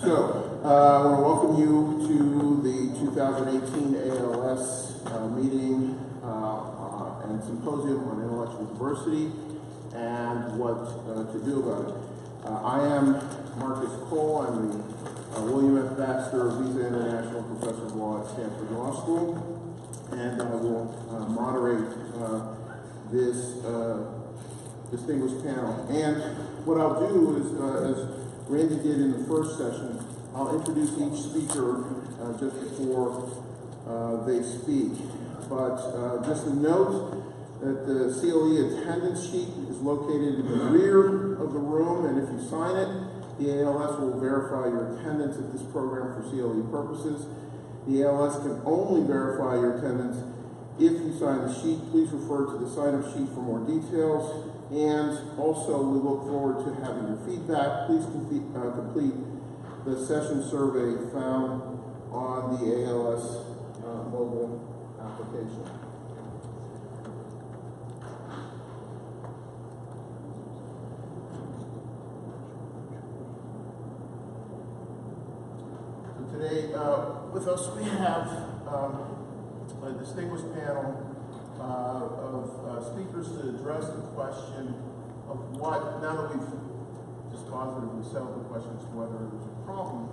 So, I want to welcome you to the 2018 AALS meeting and symposium on intellectual diversity and what to do about it. I am Marcus Cole. I'm the William F. Baxter Visa International Professor of Law at Stanford Law School, and I will moderate this distinguished panel. And what I'll do is, as Randy did in the first session, I'll introduce each speaker just before they speak. But just a note that the CLE attendance sheet is located in the rear of the room, and if you sign it, the ALS will verify your attendance at this program for CLE purposes. The ALS can only verify your attendance if you sign the sheet. Please refer to the sign-up sheet for more details. And also, we look forward to having your feedback. Please complete the session survey found on the ALS mobile application. So today, with us, we have a distinguished panel of speakers to address the question of what, now that we've just positively settled the question as to whether there's a problem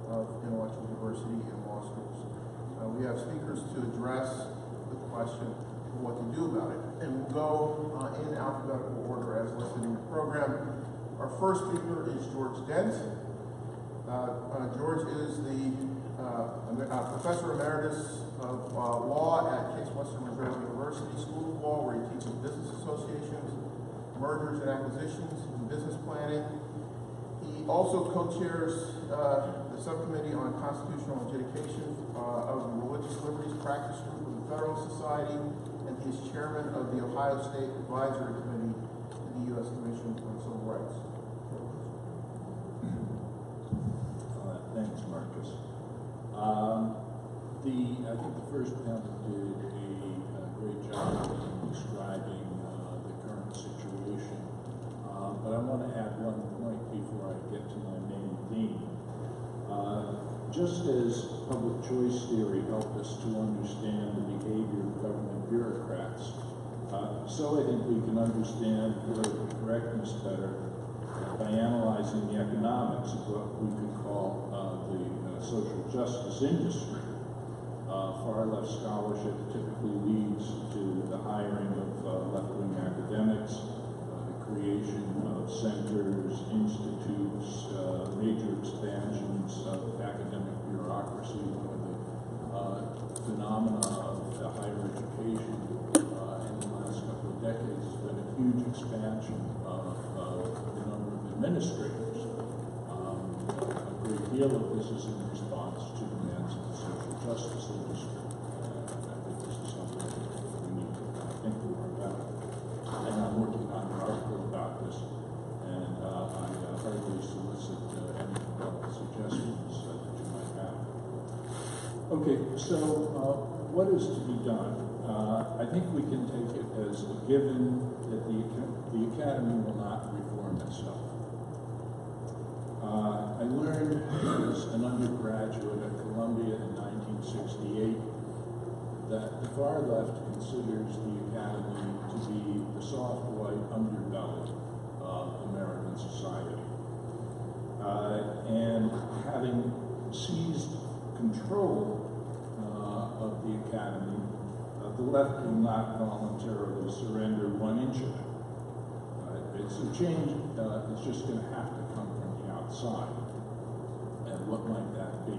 of intellectual diversity in law schools. We have speakers to address the question of what to do about it. And we'll go in alphabetical order as listed in the program. Our first speaker is George Dent. George is the Professor Emeritus of Law at Case Western Reserve University School of Law, where he teaches business associations, mergers and acquisitions, and business planning. He also co-chairs the subcommittee on constitutional adjudication of the Religious Liberties Practice Group of the Federal Society, and he is chairman of the Ohio State Advisory Committee to the U.S. Commission on Civil Rights. Thanks, Marcus. I think the first panel did a great job in describing the current situation. But I want to add one point before I get to my main theme. Just as public choice theory helped us to understand the behavior of government bureaucrats, so I think we can understand political correctness better by analyzing the economics of what we could call the social justice industry. Far left scholarship typically leads to the hiring of left-wing academics, the creation of centers, institutes, major expansions of academic bureaucracy. One of the phenomena of higher education in the last couple of decades has been a huge expansion of the number of administrators. A great deal of this is in response to demands of the social justice industry. I think this is something we need to think more about. And I'm working on an article about this, and I heartily solicit any suggestions that you might have. Okay, so what is to be done? I think we can take it as a given that the Academy will not reform itself. I learned as an undergraduate at Columbia in 1968 that the far left considers the Academy to be the soft white underbelly of American society. And having seized control of the Academy, the left will not voluntarily surrender 1 inch of it. It's a change, it's just going to have to come from the outside. And what might that be?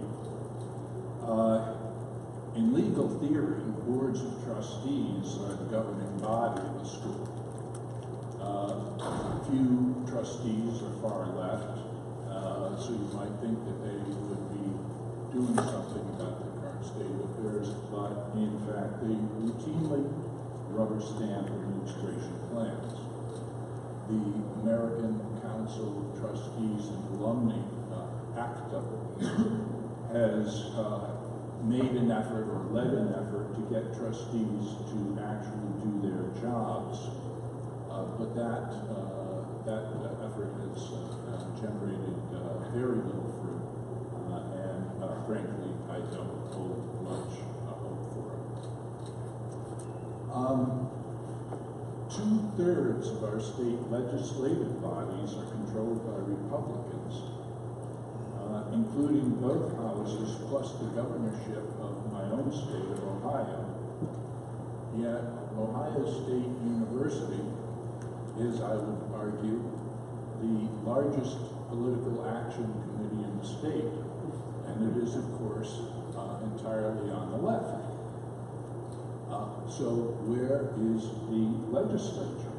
In legal theory, boards of trustees are the governing body of the school. Few trustees are far left, so you might think that they would be doing something about the current state of affairs, but in fact they routinely rubber stamp administration plans. The American Council of Trustees and Alumni, ACTA, has made an effort or led an effort to get trustees to actually do their jobs, but that effort has generated very little fruit. frankly, I don't hold much hope for it. 2/3 of our state legislative bodies are controlled by Republicans, including both houses plus the governorship of my own state of Ohio. Yet Ohio State University is, I would argue, the largest political action committee in the state, and it is, of course, entirely on the left. So where is the legislature?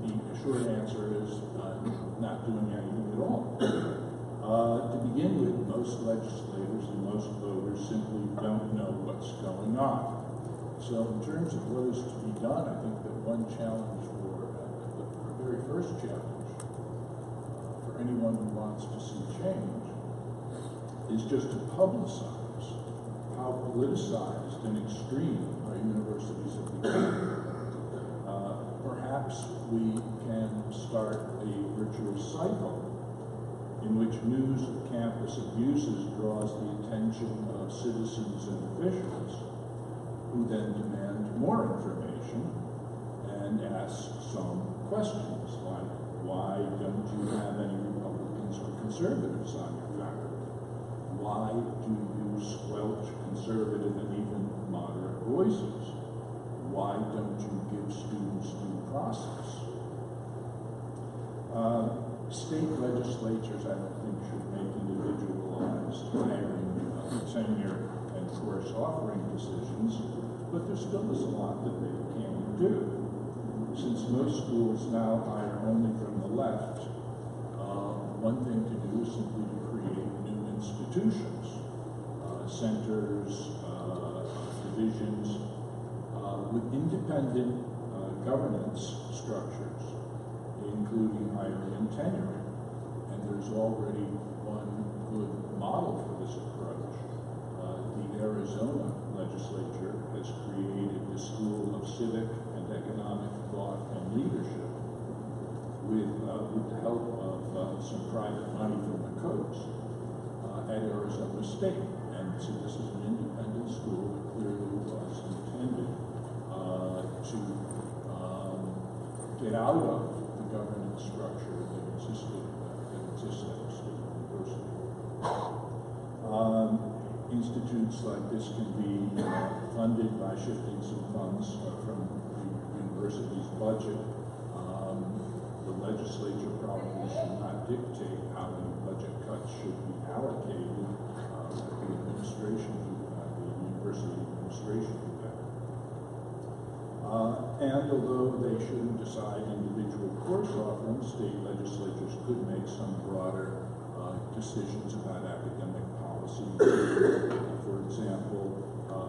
The short answer is not doing anything at all. To begin with, most legislators and most voters simply don't know what's going on. So in terms of what is to be done, I think that one challenge the very first challenge for anyone who wants to see change is just to publicize how politicized and extreme our universities have become. Perhaps we can start a virtuous cycle in which news of campus abuses draws the attention of citizens and officials, who then demand more information and ask some questions like, why don't you have any Republicans or conservatives on your faculty? Why do you squelch conservative and even moderate voices? Why don't you give students due process? State legislatures, I don't think, should make individualized hiring, tenure, and course offering decisions, but there still is a lot that they can do. Since most schools now hire only from the left, one thing to do is simply to create new institutions, centers, divisions, with independent governance structures, including hiring and tenuring. And there's already one good model for this approach. The Arizona legislature has created the School of Civic and Economic Thought and Leadership with the help of some private money from the Kochs at Arizona State. And so this is an independent school that clearly was intended to get out of the governance structure that exists at a state university. Institutes like this can be funded by shifting some funds from the university's budget. The legislature probably should not dictate how many budget cuts should be allocated. The administration, the university administration do that. And although they shouldn't decide individual course offerings, state legislatures could make some broader decisions about academic policy. For example,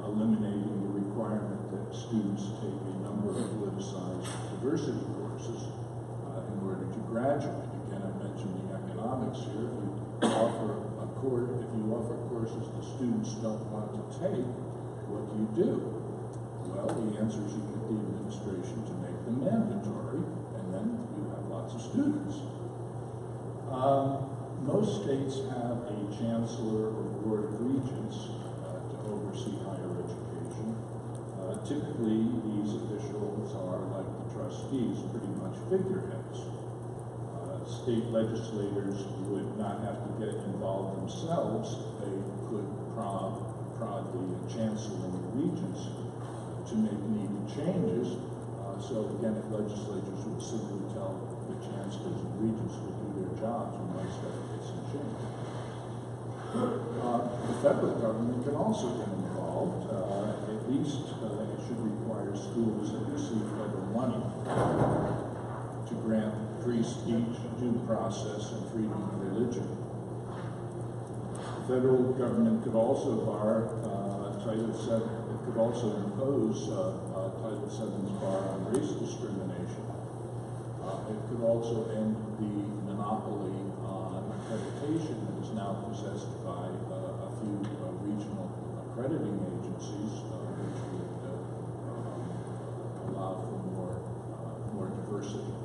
eliminating the requirement that students take a number of politicized diversity courses in order to graduate. Again, I mentioned the economics here. If you offer courses the students don't want to take, what do? Well, the answer is you get the administration to make them mandatory, and then you have lots of students. Most states have a chancellor or board of regents to oversee higher education. Typically, these officials are like the trustees, pretty much figureheads. State legislators would not have to get involved themselves. They could prod the chancellor and the regents to make needed changes. So again, if legislatures would simply tell the chancellors and regents to do their jobs, we might start to get some change. The federal government can also get involved. At least it should require schools that receive federal money to grant free speech, due process, and freedom of religion. The federal government could also bar Title VII. It could also impose Title VII's bar on race discrimination. It could also end the monopoly on accreditation that is now possessed by a few regional accrediting agencies, which would allow for more diversity.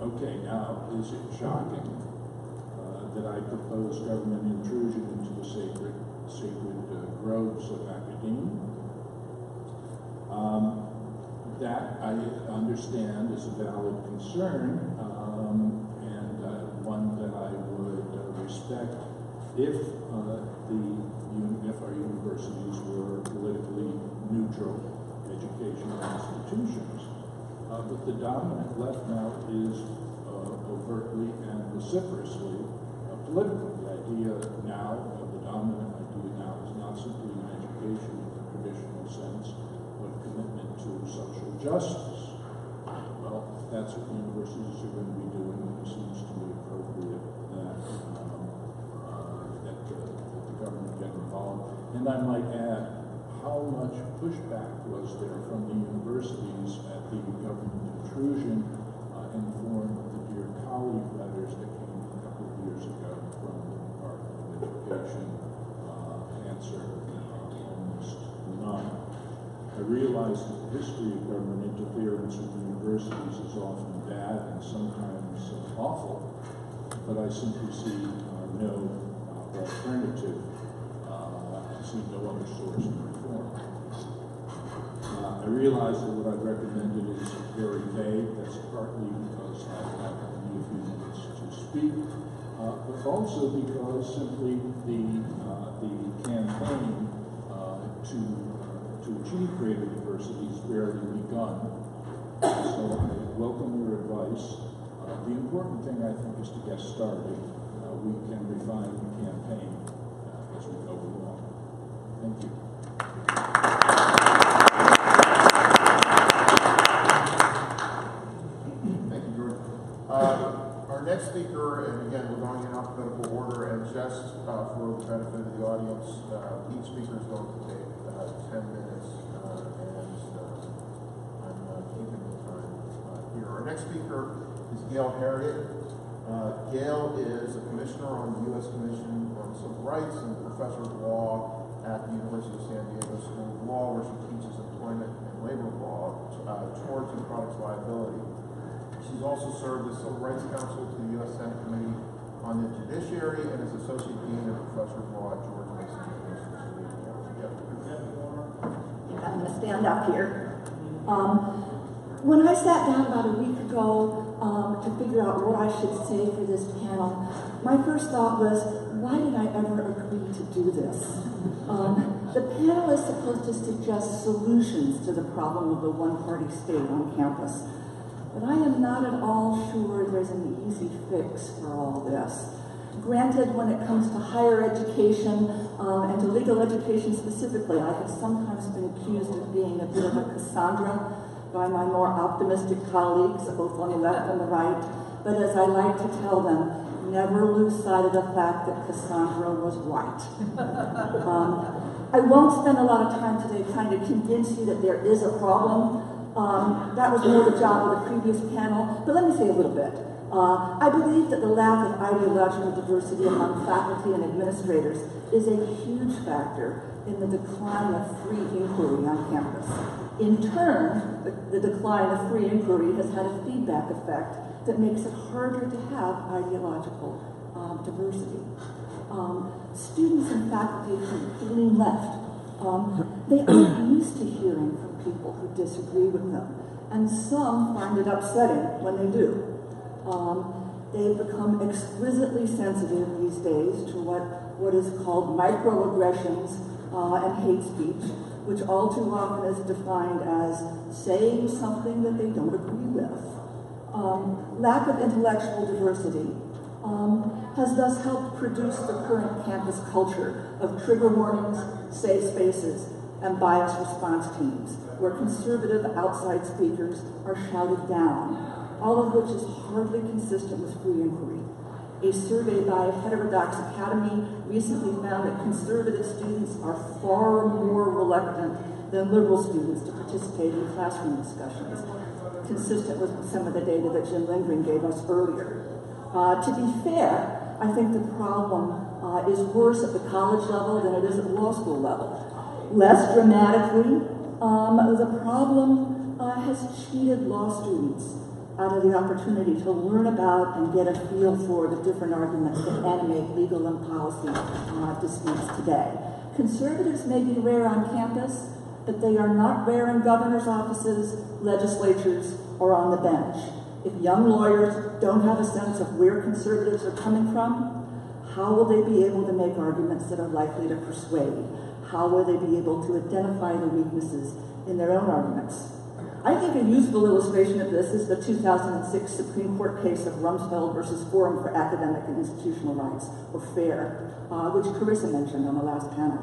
Okay, now now, is it shocking that I propose government intrusion into the sacred groves of academia? That I understand is a valid concern, and one that I would respect if our universities were politically neutral educational institutions. But the dominant left now is overtly and vociferously political. The dominant idea now is not simply an education in the traditional sense, but a commitment to social justice. Well, if that's what universities are going to be doing, it seems to me appropriate that the government get involved. And I might add, how much pushback was there from the universities at the government intrusion in the form of the Dear Colleague letters that came a couple of years ago from the Department of Education? Answer, almost none. I realize that the history of government interference with universities is often bad and sometimes awful, but I simply see no alternative. I see no other source of reform. I realize that what I've recommended is very vague. That's partly because I have only a few minutes to speak, but also because simply the campaign to achieve greater diversity has barely begun. So I welcome your advice. The important thing, I think, is to get started. We can refine the campaign as we go along. Thank you. Thank you, George. Our next speaker, and again, we're going in alphabetical order, and just for the benefit of the audience, each speaker is going to take 10 minutes, and I'm keeping the time here. Our next speaker is Gail Heriot. Gail is a commissioner on the U.S. Commission on Civil Rights and a professor of law at the University of San Diego School of Law, where she teaches employment and labor law, torts and products liability. She's also served as Civil Rights Counsel to the U.S. Senate Committee on the Judiciary and is Associate Dean and Professor of Law at George Mason University. I'm going to stand up here. When I sat down about a week ago to figure out what I should say for this panel, my first thought was, why did I ever agree to do this? The panel is supposed to suggest solutions to the problem of the one-party state on campus. But I am not at all sure there's an easy fix for all this. Granted, when it comes to higher education and to legal education specifically, I have sometimes been accused of being a bit of a Cassandra by my more optimistic colleagues, both on the left and the right. But as I like to tell them, never lose sight of the fact that Cassandra was right. I won't spend a lot of time today trying to convince you that there is a problem. That was more the job of the previous panel, but let me say a little bit. I believe that the lack of ideological diversity among faculty and administrators is a huge factor in the decline of free inquiry on campus. In turn, the decline of free inquiry has had a feedback effect that makes it harder to have ideological diversity. Students and faculty who lean left, they aren't used to hearing from people who disagree with them, and some find it upsetting when they do. They've become exquisitely sensitive these days to what is called microaggressions and hate speech, which all too often is defined as saying something that they don't agree with. Lack of intellectual diversity has thus helped produce the current campus culture of trigger warnings, safe spaces, and bias response teams, where conservative outside speakers are shouted down, all of which is hardly consistent with free inquiry. A survey by Heterodox Academy recently found that conservative students are far more reluctant than liberal students to participate in classroom discussions, consistent with some of the data that Jim Lindgren gave us earlier. To be fair, I think the problem is worse at the college level than it is at the law school level. Less dramatically, the problem has cheated law students out of the opportunity to learn about and get a feel for the different arguments that animate legal and policy disputes today. Conservatives may be rare on campus, but they are not rare in governor's offices, legislatures, or on the bench. If young lawyers don't have a sense of where conservatives are coming from, how will they be able to make arguments that are likely to persuade? How will they be able to identify the weaknesses in their own arguments? I think a useful illustration of this is the 2006 Supreme Court case of Rumsfeld versus Forum for Academic and Institutional Rights, or FAIR, which Carissa mentioned on the last panel.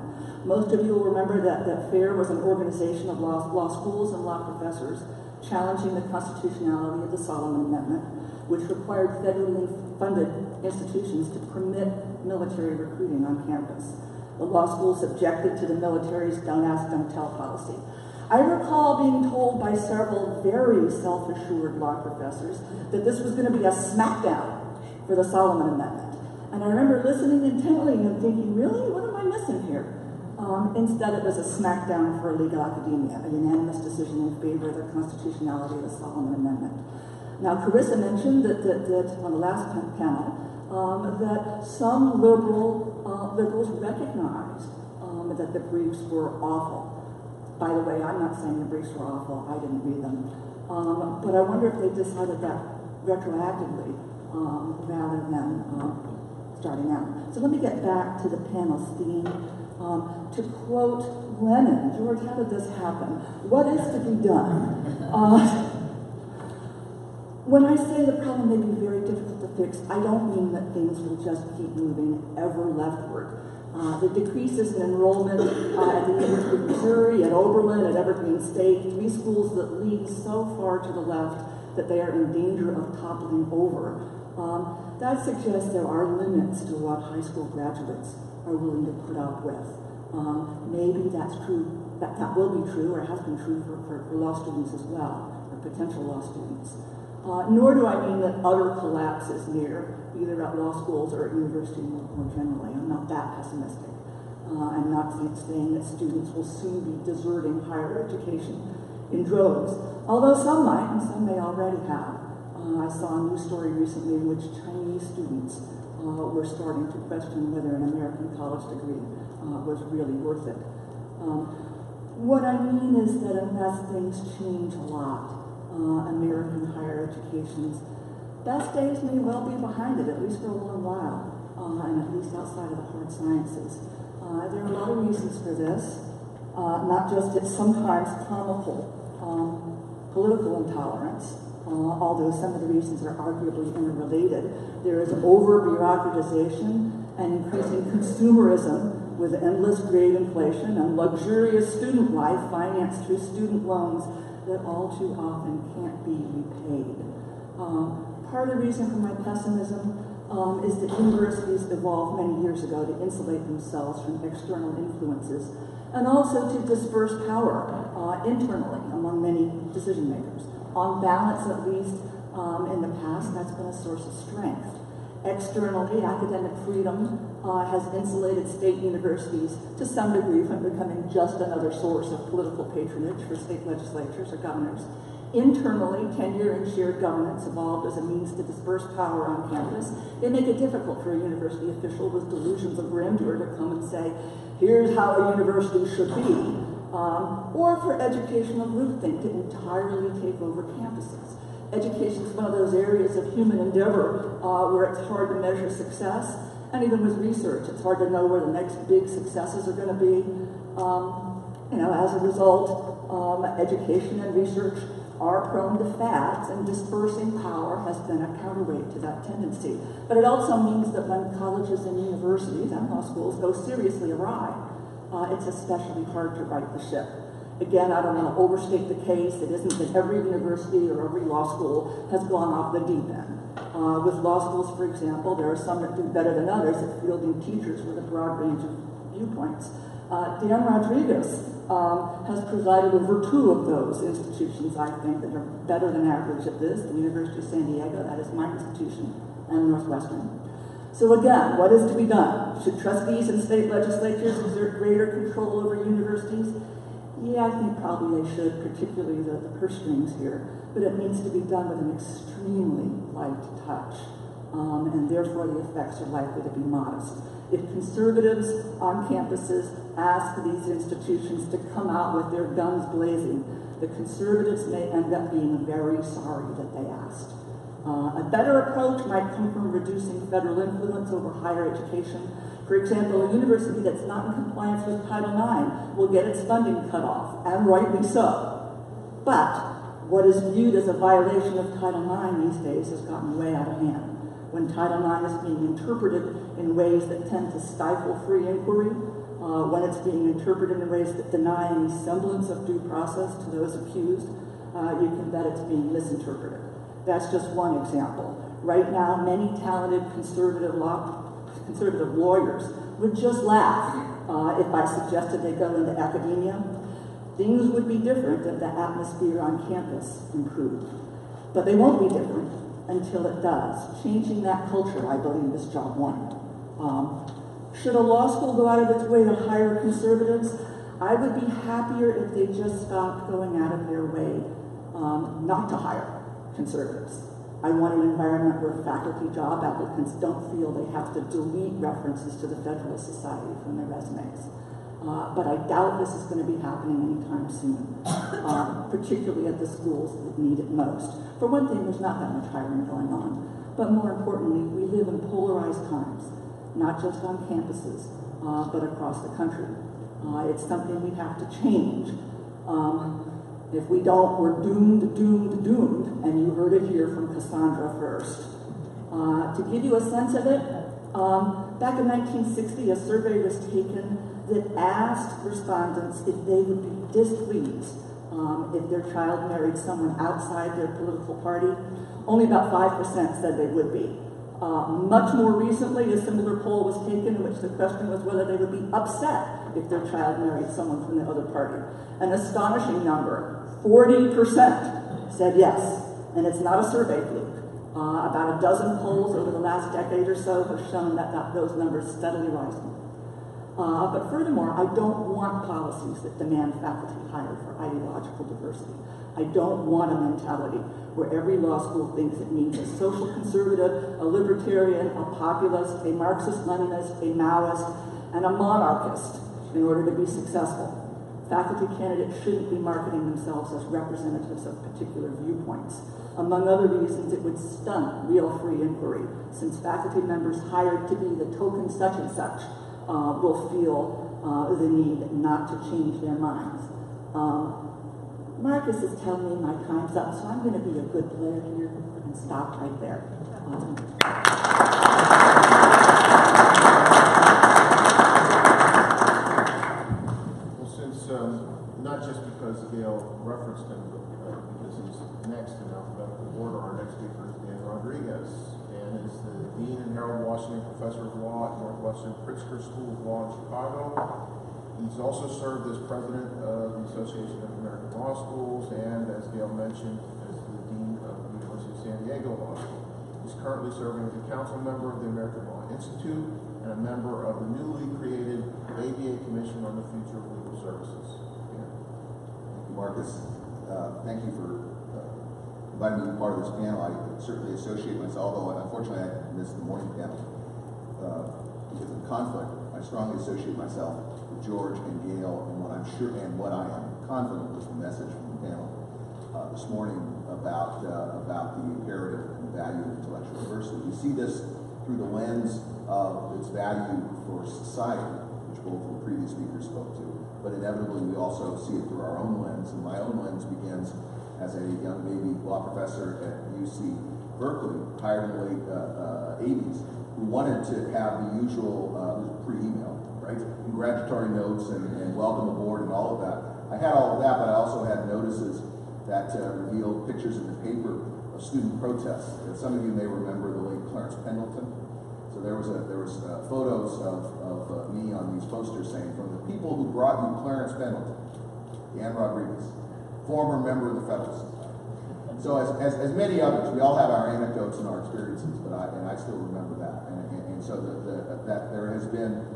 Most of you will remember that FAIR was an organization of law schools and law professors challenging the constitutionality of the Solomon Amendment, which required federally funded institutions to permit military recruiting on campus. The law schools objected to the military's don't ask, don't tell policy. I recall being told by several very self-assured law professors that this was going to be a smackdown for the Solomon Amendment. And I remember listening intently and thinking, really, what am I missing here? Instead, it was a smackdown for legal academia, a unanimous decision in favor of the constitutionality of the Solomon Amendment. Now, Carissa mentioned that on the last panel, that some liberals recognized that the briefs were awful. By the way, I'm not saying the briefs were awful. I didn't read them. But I wonder if they decided that retroactively rather than starting out. So let me get back to the panel's theme. To quote Lenin, George, how did this happen? What is to be done? When I say the problem may be very difficult to fix, I don't mean that things will just keep moving ever leftward. The decreases in enrollment at the University of Missouri, at Oberlin, at Evergreen State, 3 schools that lean so far to the left that they are in danger of toppling over. That suggests there are limits to what high school graduates are willing to put up with. Maybe that's true, that will be true, or has been true for law students as well, or potential law students. Nor do I mean that utter collapse is near, either at law schools or at university more generally. I'm not that pessimistic. I'm not saying that students will soon be deserting higher education in droves, although some might, and some may already have. I saw a news story recently in which Chinese students were starting to question whether an American college degree was really worth it. What I mean is that unless things change a lot, American higher education's best days may well be behind it, at least for a long while, and at least outside of the hard sciences. There are a lot of reasons for this, not just its sometimes comical political intolerance, although some of the reasons are arguably interrelated. There is over-bureaucratization and increasing consumerism with endless grade inflation and luxurious student life financed through student loans that all too often can't be repaid. Part of the reason for my pessimism is that universities evolved many years ago to insulate themselves from external influences and also to disperse power internally among many decision makers. On balance, at least in the past, that's been a source of strength. Externally, academic freedom has insulated state universities to some degree from becoming just another source of political patronage for state legislatures or governors. Internally, tenure and shared governance evolved as a means to disperse power on campus. They make it difficult for a university official with delusions of grandeur to come and say, here's how a university should be, or for educational groupthink to entirely take over campuses. Education is one of those areas of human endeavor where it's hard to measure success, and even with research, it's hard to know where the next big successes are going to be. As a result, education and research are prone to fads, and dispersing power has been a counterweight to that tendency. But it also means that when colleges and universities and law schools go seriously awry, it's especially hard to right the ship. Again, I don't want to overstate the case. It isn't that every university or every law school has gone off the deep end. With law schools, for example, there are some that do better than others at fielding teachers with a broad range of viewpoints. Dan Rodriguez has presided over 2 of those institutions, I think, that are better than average at this, the University of San Diego, that is my institution, and Northwestern. So again, what is to be done? Should trustees and state legislatures exert greater control over universities? Yeah, I think probably they should, particularly the purse strings here, but it needs to be done with an extremely light touch, and therefore the effects are likely to be modest. If conservatives on campuses ask these institutions to come out with their guns blazing, the conservatives may end up being very sorry that they asked. A better approach might come from reducing federal influence over higher education. For example, a university that's not in compliance with Title IX will get its funding cut off, and rightly so. But what is viewed as a violation of Title IX these days has gotten way out of hand. When Title IX is being interpreted in ways that tend to stifle free inquiry, when it's being interpreted in ways that deny any semblance of due process to those accused, you can bet it's being misinterpreted. That's just one example. Right now, many talented conservative lawyers would just laugh if I suggested they go into academia. Things would be different if the atmosphere on campus improved. But they won't be different until it does. Changing that culture, I believe, is job one. Should a law school go out of its way to hire conservatives? I would be happier if they just stopped going out of their way not to hire conservatives. I want an environment where faculty job applicants don't feel they have to delete references to the Federalist Society from their resumes. But I doubt this is going to be happening anytime soon, particularly at the schools that need it most. For one thing, there's not that much hiring going on. But more importantly, we live in polarized times, not just on campuses, but across the country. It's something we have to change. If we don't, we're doomed, doomed, doomed, and you heard it here from Cassandra first. To give you a sense of it, back in 1960, a survey was taken that asked respondents if they would be displeased if their child married someone outside their political party. Only about 5% said they would be. Much more recently, a similar poll was taken in which the question was whether they would be upset if their child married someone from the other party. An astonishing number, 40% said yes, and it's not a survey fluke. About a dozen polls over the last decade or so have shown that those numbers steadily rising. But furthermore, I don't want policies that demand faculty hire for ideological diversity. I don't want a mentality where every law school thinks it needs a social conservative, a libertarian, a populist, a Marxist-Leninist, a Maoist, and a monarchist in order to be successful. Faculty candidates shouldn't be marketing themselves as representatives of particular viewpoints. Among other reasons, it would stunt real free inquiry, since faculty members hired to be the token such and such will feel the need not to change their minds. Marcus is telling me my time's up, so I'm going to be a good player here and stop right there. Well, since, not just because Gail referenced him, but because he's next in alphabetical order, our next speaker is Dan Rodriguez. Dan is the Dean and Harold Washington Professor of Law at Northwestern Pritzker School of Law in Chicago. He's also served as president of the Association of American Law Schools and, as Gail mentioned, as the Dean of the University of San Diego Law School. He's currently serving as a council member of the American Law Institute and a member of the newly created ABA Commission on the Future of Legal Services. Yeah. Thank you, Marcus. Thank you for inviting me to be part of this panel. I certainly associate myself, although unfortunately I missed the morning panel because of conflict. I strongly associate myself with George and Gail and what I'm sure and what I am confident was the message from the panel this morning about the imperative and the value of intellectual diversity. We see this through the lens of its value for society, which both the previous speakers spoke to, but inevitably we also see it through our own lens, and my own lens begins as a young baby law professor at UC Berkeley, hired in the late 80s, who wanted to have the usual, pre-email, right? Congratulatory notes and welcome aboard and all of that. I had all of that, but I also had notices that revealed pictures in the paper of student protests. Some of you may remember the late Clarence Pendleton. So there was photos of me on these posters saying, from the people who brought you Clarence Pendleton, Dan Rodriguez, former member of the Federalist Society. So as many others, we all have our anecdotes and our experiences, but I still remember that. And so that there has been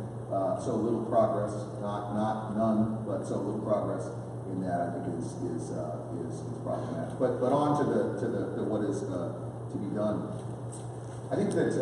so little progress, not none, but so little progress in that I think is problematic. But on to the what is to be done. I think that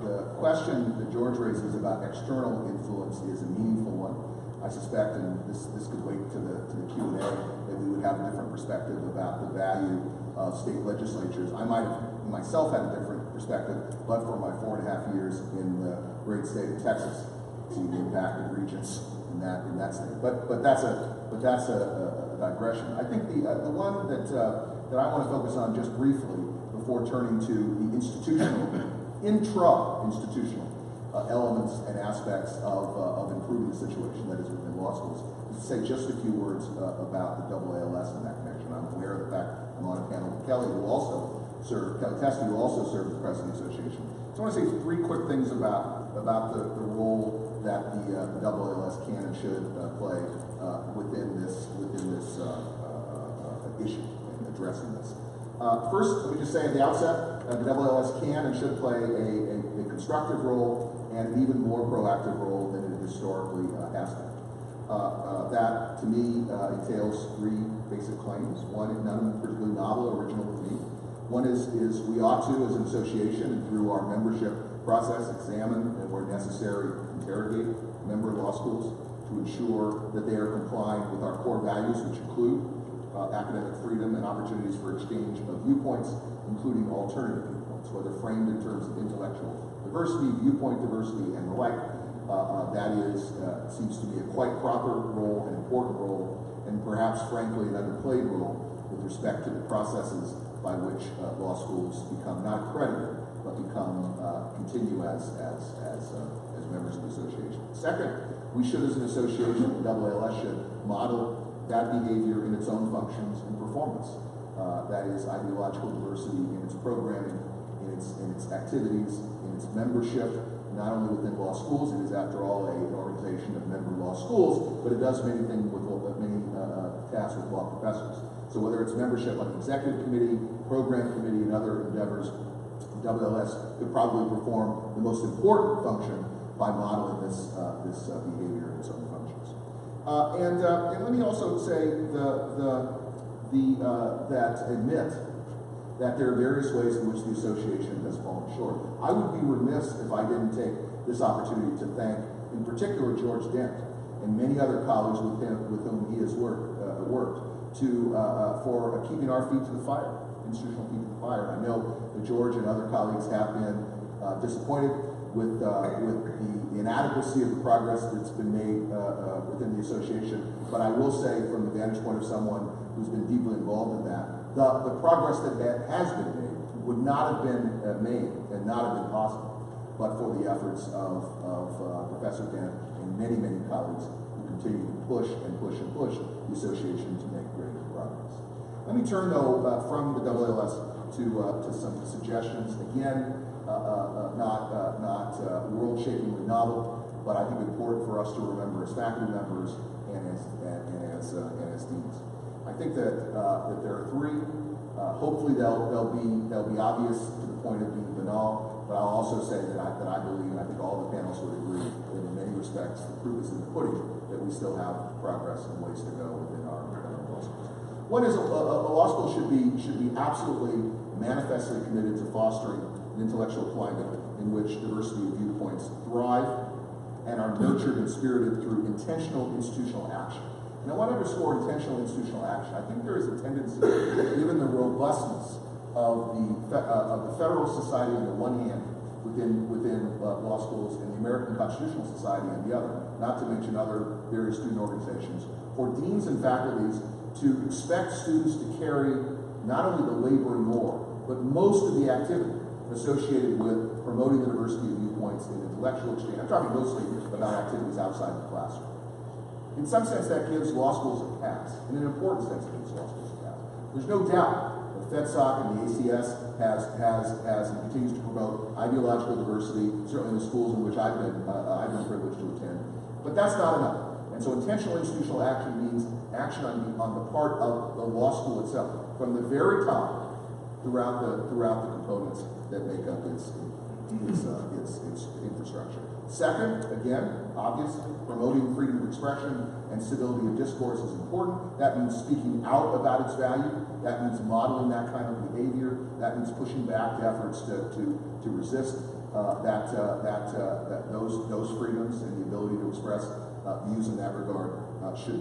the question that George raises about external influence is a meaningful one. I suspect, and this could wait to the Q&A, that we would have a different perspective about the value of state legislatures. I might have myself had a different perspective, but for my 4.5 years in the great state of Texas, see the impact of regents in that state. But that's a digression. I think the one that I want to focus on just briefly before turning to the intra-institutional elements and aspects of improving the situation that is within law schools, is to say just a few words about the AALS in that connection. I'm aware of the fact I'm on a panel with Kellye, Testy, who also served as president of the association. So I want to say 3 quick things about the role that the AALS can and should play within this issue and addressing this. First, let me just say at the outset, the AALS can and should play a constructive role and an even more proactive role than it historically has been. That, to me, entails 3 basic claims. One, none of them particularly novel or original to me. One is we ought to, as an association, and through our membership process, examine and, where necessary, interrogate member law schools to ensure that they are complying with our core values, which include academic freedom and opportunities for exchange of viewpoints, including alternative viewpoints, whether framed in terms of intellectual diversity, viewpoint diversity, and the like. That is, seems to be a quite proper role, an important role, and perhaps, frankly, an underplayed role with respect to the processes by which law schools become not accredited, but continue as members of the association. Second, we should, as an association, the AALS should model that behavior in its own functions and performance. That is ideological diversity in its programming, in its activities, in its membership, not only within law schools. It is, after all, an organization of member law schools, but it does many things with many tasks with law professors. So whether it's membership on the executive committee, program committee, and other endeavors, AALS could probably perform the most important function by modeling this behavior in its own functions. And let me also say admit that there are various ways in which the association has fallen short. I would be remiss if I didn't take this opportunity to thank, in particular, George Dent and many other colleagues with whom he has worked for keeping our feet to the fire, institutional feet to the fire. I know that George and other colleagues have been disappointed with the inadequacy of the progress that's been made within the association, but I will say, from the vantage point of someone who's been deeply involved in that, the progress that has been made would not have been made and not have been possible but for the efforts of Professor Dent and many, many colleagues who continue to push the association to make greater progress. Let me turn, though, from the AALS to some suggestions. Again, not world-shakingly novel, but I think important for us to remember as faculty members and as deans. I think that there are 3. Hopefully, they'll be obvious to the point of being banal. But I'll also say that I believe, and I think all the panels would agree, that in many respects the proof is in the pudding, that we still have progress and ways to go within our law schools. One is a law school should be absolutely manifestly committed to fostering an intellectual climate in which diversity of viewpoints thrive and are nurtured and spirited through intentional institutional action. And I want to underscore intentional institutional action. I think there is a tendency, given the robustness of the Federal Society on the one hand, within law schools, and the American Constitutional Society on the other, not to mention other various student organizations, for deans and faculties to expect students to carry not only the laboring oar, but most of the activity associated with promoting the diversity of viewpoints and intellectual exchange. I'm talking mostly about activities outside the classroom. In some sense, that gives law schools a pass. In an important sense, it gives law schools a pass. There's no doubt FedSoc and the ACS has and continues to promote ideological diversity, certainly in the schools in which I've been privileged to attend. But that's not enough. And so intentional institutional action means action on the part of the law school itself, from the very top throughout the components that make up its its infrastructure. Second, again, obviously, promoting freedom of expression and civility of discourse is important. That means speaking out about its value. That means modeling that kind of behavior. That means pushing back efforts to resist those freedoms and the ability to express views in that regard should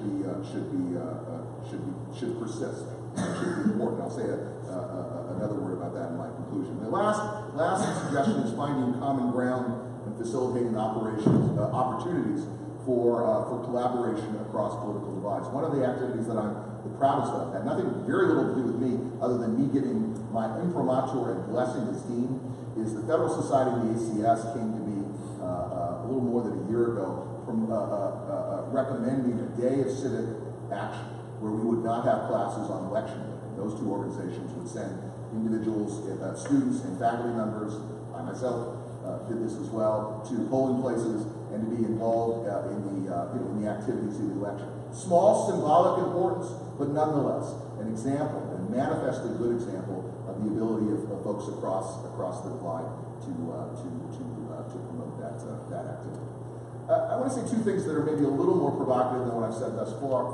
persist. Should be important. I'll say another word about that in my conclusion. The last suggestion is finding common ground and facilitating opportunities for collaboration across political divides. One of the activities that I'm the proudest of had very little to do with me, other than me giving my imprimatur and blessing as dean, is the Federal Society of the ACS came to me a little more than a year ago from recommending a day of civic action where we would not have classes on election day. Those two organizations would send individuals, students and faculty members, I myself did this as well, to polling places and to be involved in the activities of the election. Small symbolic importance, but nonetheless an example, a manifestly good example of the ability of folks across the divide to promote that activity. I want to say two things that are maybe a little more provocative than what I've said thus far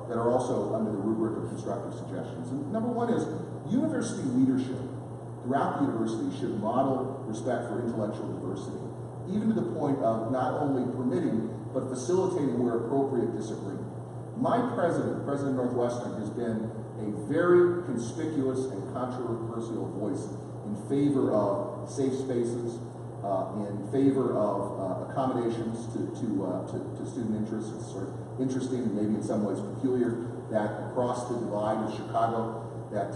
that are also under the rubric of constructive suggestions. And number one is university leadership throughout the university should model respect for intellectual diversity, even to the point of not only permitting, but facilitating where appropriate disagreement. My president, President Northwestern, has been a very conspicuous and controversial voice in favor of safe spaces, in favor of accommodations to student interests. It's sort of interesting and maybe in some ways peculiar that across the divide of Chicago, that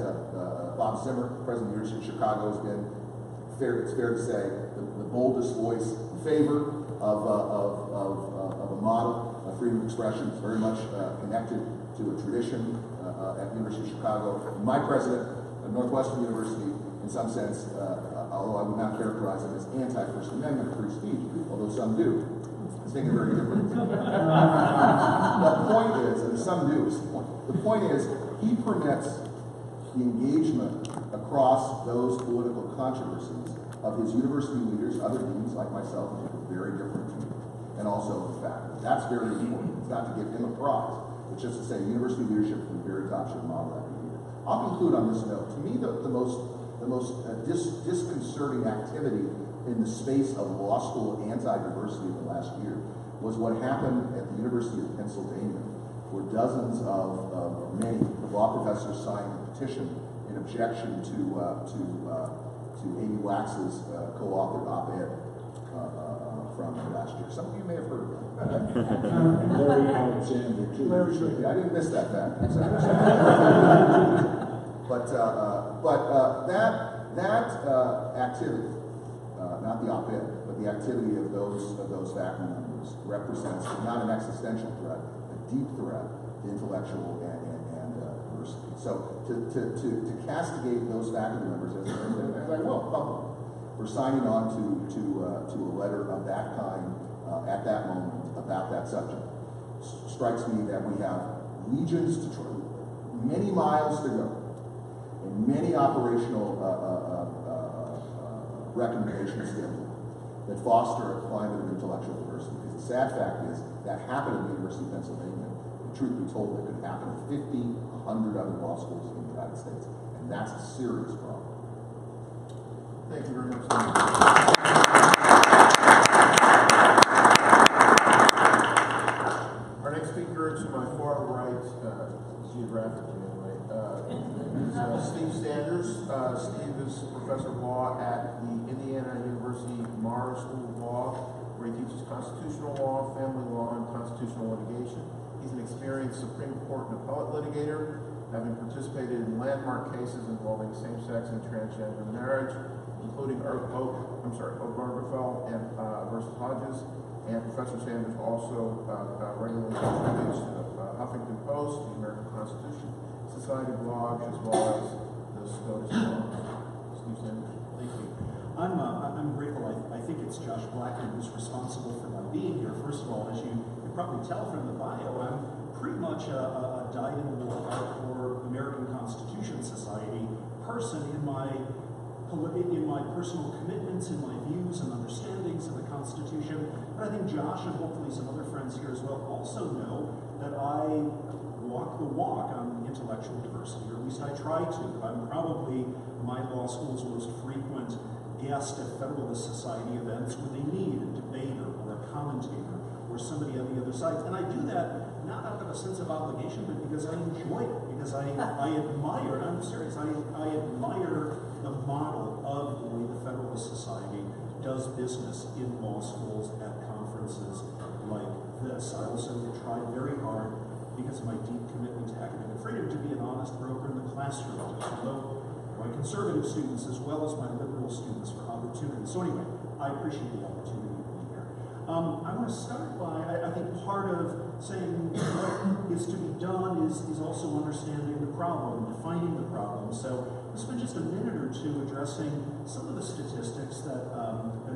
Bob Zimmer, President of the University of Chicago, has been, it's fair to say, the boldest voice in favor of a model of freedom of expression. It's very much connected to a tradition at the University of Chicago. My president of Northwestern University, in some sense, although I would not characterize him as anti-First Amendment free speech, although some do, I think it's very different. The point is, and some do is the point. The point is, he permits the engagement across those political controversies of his university leaders, other deans like myself, who are very different to me, and also the faculty. That's very important. It's not to give him a prize, but just to say university leadership from the very top should model that behavior. I'll conclude on this note. To me, the most disconcerting activity in the space of law school anti-diversity of the last year was what happened at the University of Pennsylvania, where dozens of many law professors signed a petition in objection to Amy Wax's co-authored op-ed from last year. Some of you may have heard of that. And Larry Alexander, too. I didn't miss that fact. But that activity, not the op-ed, but the activity of those faculty members represents not an existential threat, a deep threat to intellectual and diversity. So to castigate those faculty members, as I will publicly, for signing on to a letter of that kind at that moment about that subject, strikes me that we have legions to try, many miles to go, and many operational recommendations that foster a climate of intellectual diversity. Because the sad fact is that happened at the University of Pennsylvania. The truth be told, it could happen at 50, 100 other law schools in the United States, and that's a serious problem. Thank you very much. Our next speaker to my far right, geographically anyway, is Steve Sanders. Steve is a professor of law at the Indiana University Maurer School of Law, where he teaches constitutional law, family law, and constitutional litigation. He's an experienced Supreme Court and appellate litigator, having participated in landmark cases involving same-sex and transgender marriage, including Obergefell and versus Hodges. And Professor Sanders also regularly contributes to the Huffington Post, the American Constitution Society blog, as well as the SCOTUS blog. Steve Sanders. Thank you. I'm grateful. I think it's Josh Blackman who's responsible for my being here. First of all, as you can probably tell from the bio, I'm pretty much a dyed-in-the-wool hardcore American Constitution Society person in my in my personal commitments, in my views and understandings of the Constitution. But I think Josh and hopefully some other friends here as well also know that I walk the walk on intellectual diversity, or at least I try to. I'm probably my law school's most frequent guest at Federalist Society events when they need a debater or a commentator or somebody on the other side. And I do that not out of a sense of obligation, but because I enjoy it, because I admire, and I'm serious, I admire the model of the way the Federalist Society does business in law schools at conferences like this. I also try very hard, because of my deep commitment to academic freedom, to be an honest broker in the classroom, to promote my conservative students as well as my liberal students for opportunity. So anyway, I appreciate the opportunity to be here. I want to start by, I think part of saying what is to be done is also understanding the problem, defining the problem. So we'll spend just a minute or two addressing some of the statistics that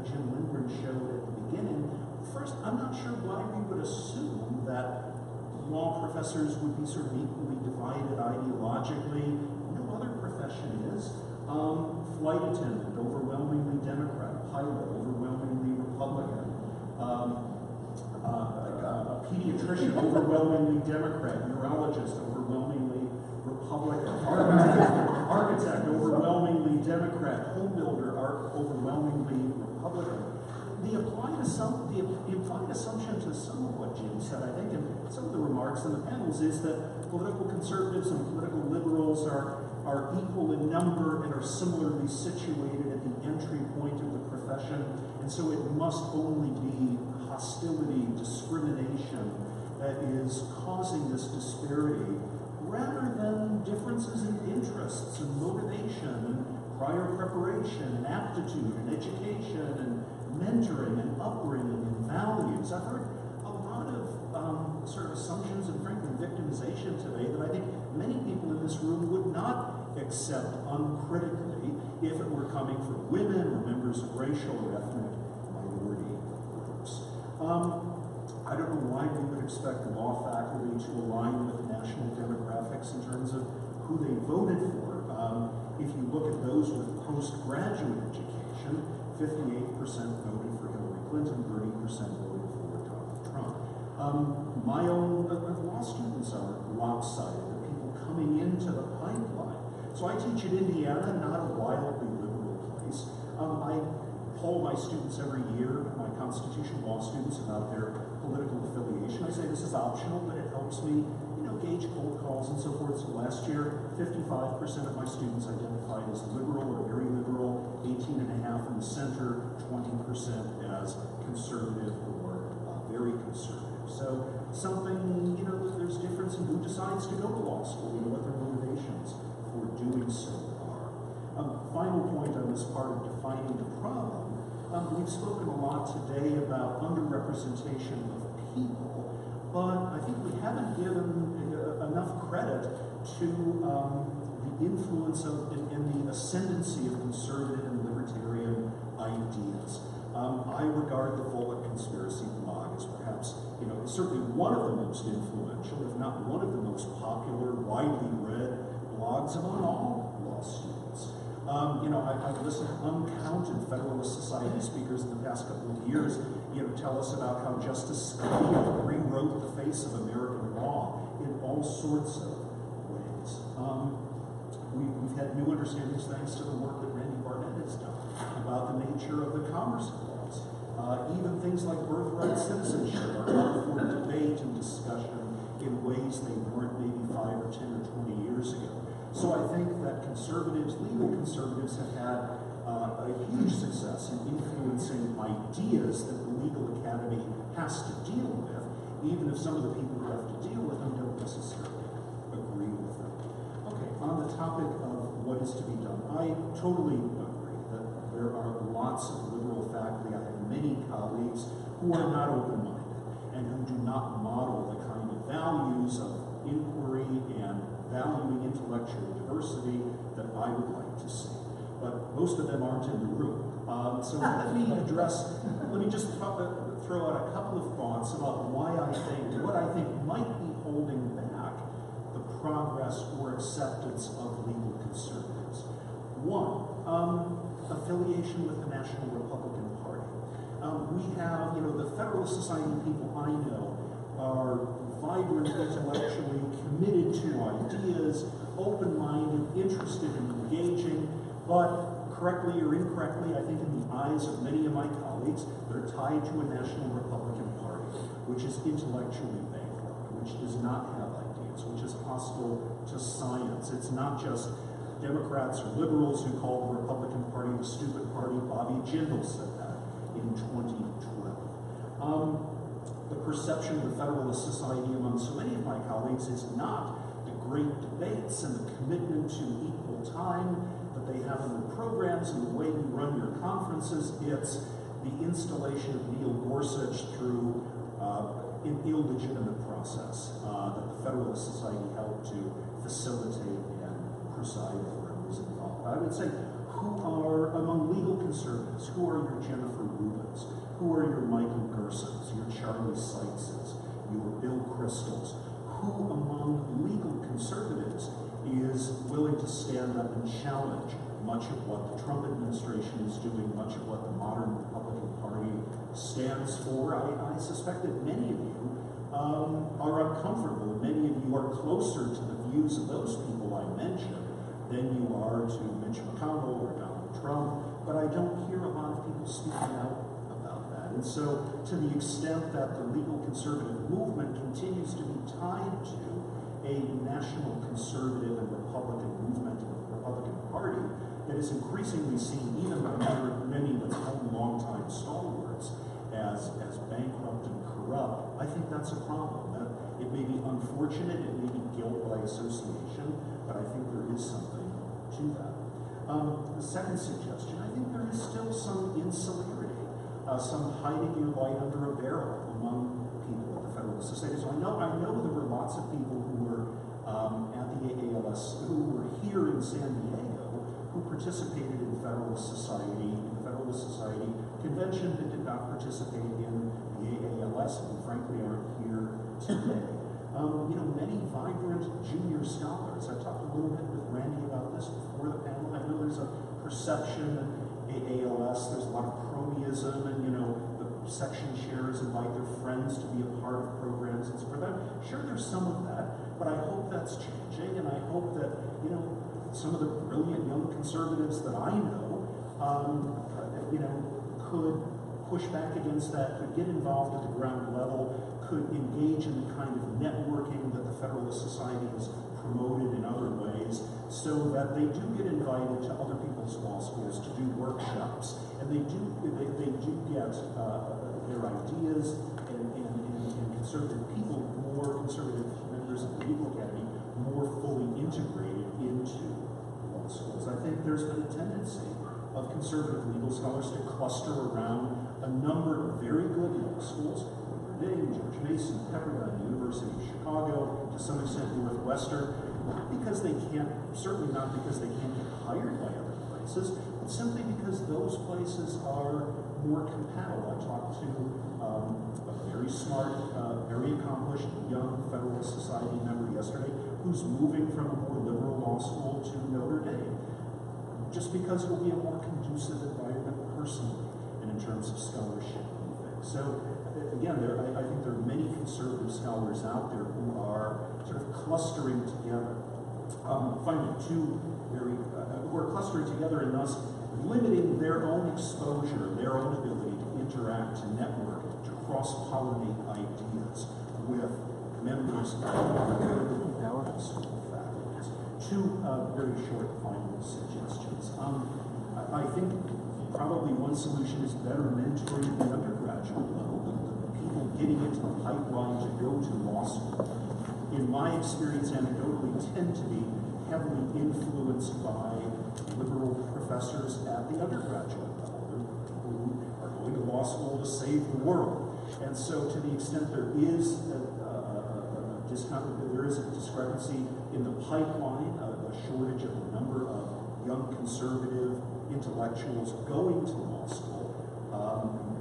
Jim Lindgren showed at the beginning. First, I'm not sure why we would assume that law professors would be sort of equally divided ideologically. No other profession is. Flight attendant, overwhelmingly Democrat. Pilot, overwhelmingly Republican. A pediatrician, overwhelmingly Democrat. Neurologist, overwhelmingly Republican. Architect, overwhelmingly Democrat. Home builder, overwhelmingly Republican. The implied assumption to some of what Jim said, I think, and some of the remarks in the panels, is that political conservatives and political liberals are equal in number and are similarly situated at the entry point of the profession, and so it must only be hostility, discrimination that is causing this disparity, rather than differences in interests and motivation and prior preparation and aptitude and education and mentoring and upbringing and values. I've heard a lot of sort of assumptions and frankly victimization today that I think many people in this room would not accept uncritically if it were coming from women or members of racial or ethnic minority groups. I don't know why we would expect the law faculty to align with the national demographics in terms of who they voted for. If you look at those with postgraduate education, 58% voted for Hillary Clinton, 30% voted for Donald Trump. My own law students are lopsided, the people coming into the pipeline. So I teach at Indiana, not a wildly liberal place. I poll my students every year, my constitutional law students, about their political affiliation. I say this is optional, but it helps me, gauge cold calls and so forth. So last year, 55% of my students identified as liberal or very liberal, 18.5% in the center, 20% as conservative or very conservative. So something, there's difference in who decides to go to law school, what their motivations for doing so are. Final point on this part of defining the problem. We've spoken a lot today about underrepresentation of people, but I think we haven't given enough credit to the influence of and the ascendancy of conservative and libertarian ideas. I regard the Volokh conspiracy blog as perhaps, certainly one of the most influential, if not one of the most popular, widely read blogs among all law students. I've listened to uncounted Federalist Society speakers in the past couple of years, tell us about how Justice Scalia rewrote the face of American law in all sorts of ways. We've had new understandings thanks to the work that Randy Barnett has done about the nature of the Commerce Clause. Even things like birthright citizenship are up for debate and discussion in ways they weren't maybe 5 or 10 or 20 years ago. So I think that legal conservatives have had a huge success in influencing ideas that the legal academy has to deal with, even if some of the people who have to deal with them don't necessarily agree with them. Okay, on the topic of what is to be done, I totally agree that there are lots of liberal faculty. I have many colleagues who are not open-minded and who do not model the kind of values of inquiry and valuing intellectual diversity that I would like to see. But most of them aren't in the room. So let me just throw out a couple of thoughts about what I think might be holding back the progress or acceptance of legal conservatives. One, affiliation with the National Republican Party. We have, the Federalist Society people I know are vibrant, intellectually committed to ideas, open-minded, interested in engaging, but correctly or incorrectly, I think in the eyes of many of my colleagues, they're tied to a National Republican Party, which is intellectually bankrupt, which does not have ideas, which is hostile to science. It's not just Democrats or liberals who call the Republican Party the stupid party. Bobby Jindal said that in 2012. The perception of the Federalist Society among so many of my colleagues is not the great debates and the commitment to equal time that they have in the programs and the way you run your conferences. It's the installation of Neil Gorsuch through an illegitimate process that the Federalist Society helped to facilitate and preside over and was involved. I would say, who are, among legal conservatives, who are your Jennifer Rubins? Who are your Michael Gersons, your Charlie Seitzes, your Bill Crystals? Who among legal conservatives is willing to stand up and challenge much of what the Trump administration is doing, much of what the modern Republican Party stands for? I suspect that many of you are uncomfortable. Many of you are closer to the views of those people I mentioned than you are to Mitch McConnell or Donald Trump, but I don't hear a lot of people speaking out about that. And so, to the extent that the legal conservative movement continues to be tied to a national conservative and Republican movement, the Republican Party, that is increasingly seen even by many of its own longtime stalwarts as bankrupt and corrupt, I think that's a problem. That it may be unfortunate, it may be guilt by association, but I think there is something to that. The second suggestion, I think there is still some insularity, some hiding your light under a barrel among people at the Federalist Society. So I know there were lots of people who were at the AALS, who were here in San Diego, who participated in the Federalist Society convention, but did not participate in the AALS, and frankly aren't here today. Many vibrant junior scholars. I talked a little bit with Randy about this before the panel. I know there's a perception at AALS, there's a lot of cronyism, and the section chairs invite their friends to be a part of programs and so forth. Sure, there's some of that, but I hope that's changing, and I hope that, some of the brilliant young conservatives that I know, could push back against that, could get involved at the ground level, could engage in the kind of networking that the Federalist Society has promoted in other ways, so that they do get invited to other people's law schools to do workshops, and they do get their ideas and conservative people, more conservative members of the Legal Academy, more fully integrated into law schools. I think there's been a tendency of conservative legal scholars to cluster around a number of very good law schools, Dent, George Mason, Pepperdine, University of Chicago, to some extent Northwestern, not because they can't, certainly not because they can't get hired by other places, but simply because those places are more compatible. I talked to a very smart, very accomplished young Federalist Society member yesterday who's moving from a more liberal law school to Notre Dame, just because it will be a more conducive environment personally and in terms of scholarship and things. So again, I think there are many conservative scholars out there who are sort of clustering together. Finally, who are clustering together and thus limiting their own exposure, their own ability to interact, to network, to cross-pollinate ideas with members of the school faculties. Two very short final suggestions. I think probably one solution is better mentoring at the undergraduate level, the people getting into the pipeline to go to law school. In my experience, anecdotally, tend to be heavily influenced by liberal professors at the undergraduate level who are going to law school to save the world. And so to the extent there is a discrepancy in the pipeline, a shortage of the number of young conservative intellectuals going to law school,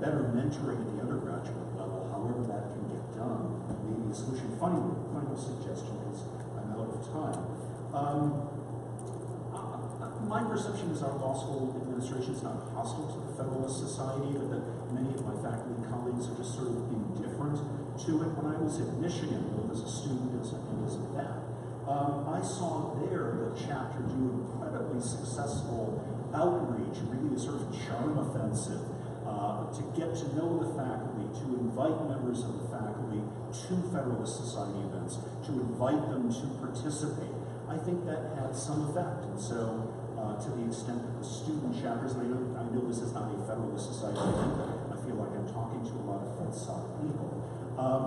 better mentoring at the undergraduate level, however that can get done, may be a solution. Final suggestion, because I'm out of time. my perception is our law school administration is not hostile to the Federalist Society, but that many of my faculty colleagues are just sort of indifferent to it. When I was at Michigan, both as a student and as a vet, I saw there the chapter do incredibly successful outreach, really a sort of charm offensive, to get to know the faculty, to invite members of the faculty to Federalist Society events, to invite them to participate. I think that had some effect, and so to the extent that the student chapters, and I know this is not a Federalist Society event, I feel like I'm talking to a lot of FedSoc people.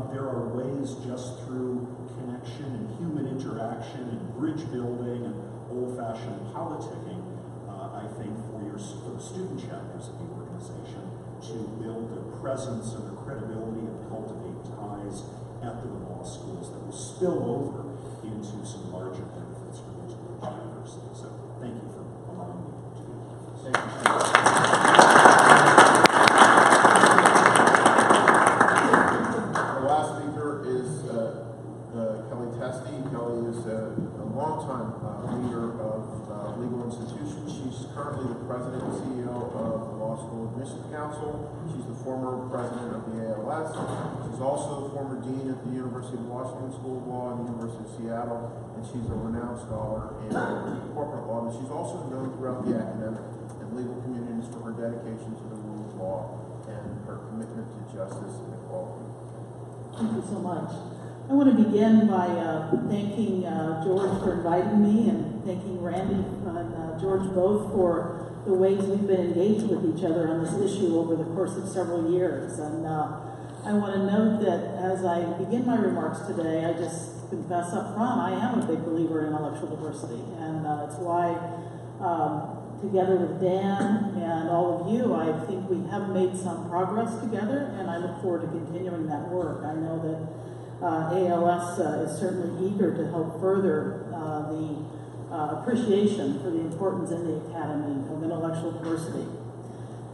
There are ways just through connection and human interaction and bridge building and old-fashioned politicking, I think, for the student chapters of the organization to build their presence and their credibility and cultivate ties at the law schools that will spill over into some larger benefits for the university. So thank you for allowing me to do this. Thank you. The last speaker is Kellye Testy. Kellye is a longtime leader of legal institutions. She's currently the president and CEO of the Law School Admissions Council. She's the former president of the AALS. She's also the former dean at the University of Washington School of Law and the University of Seattle, and she's a renowned scholar in corporate law. But she's also known throughout the academic and legal communities for her dedication to the rule of law and her commitment to justice and equality. Thank you so much. I want to begin by thanking George for inviting me and thanking Randy and George both for the ways we've been engaged with each other on this issue over the course of several years. And I want to note that as I begin my remarks today, I just confess up front, I am a big believer in intellectual diversity. And it's why, together with Dan and all of you, I think we have made some progress together, and I look forward to continuing that work. I know that AALS is certainly eager to help further the appreciation for the importance in the Academy of intellectual diversity.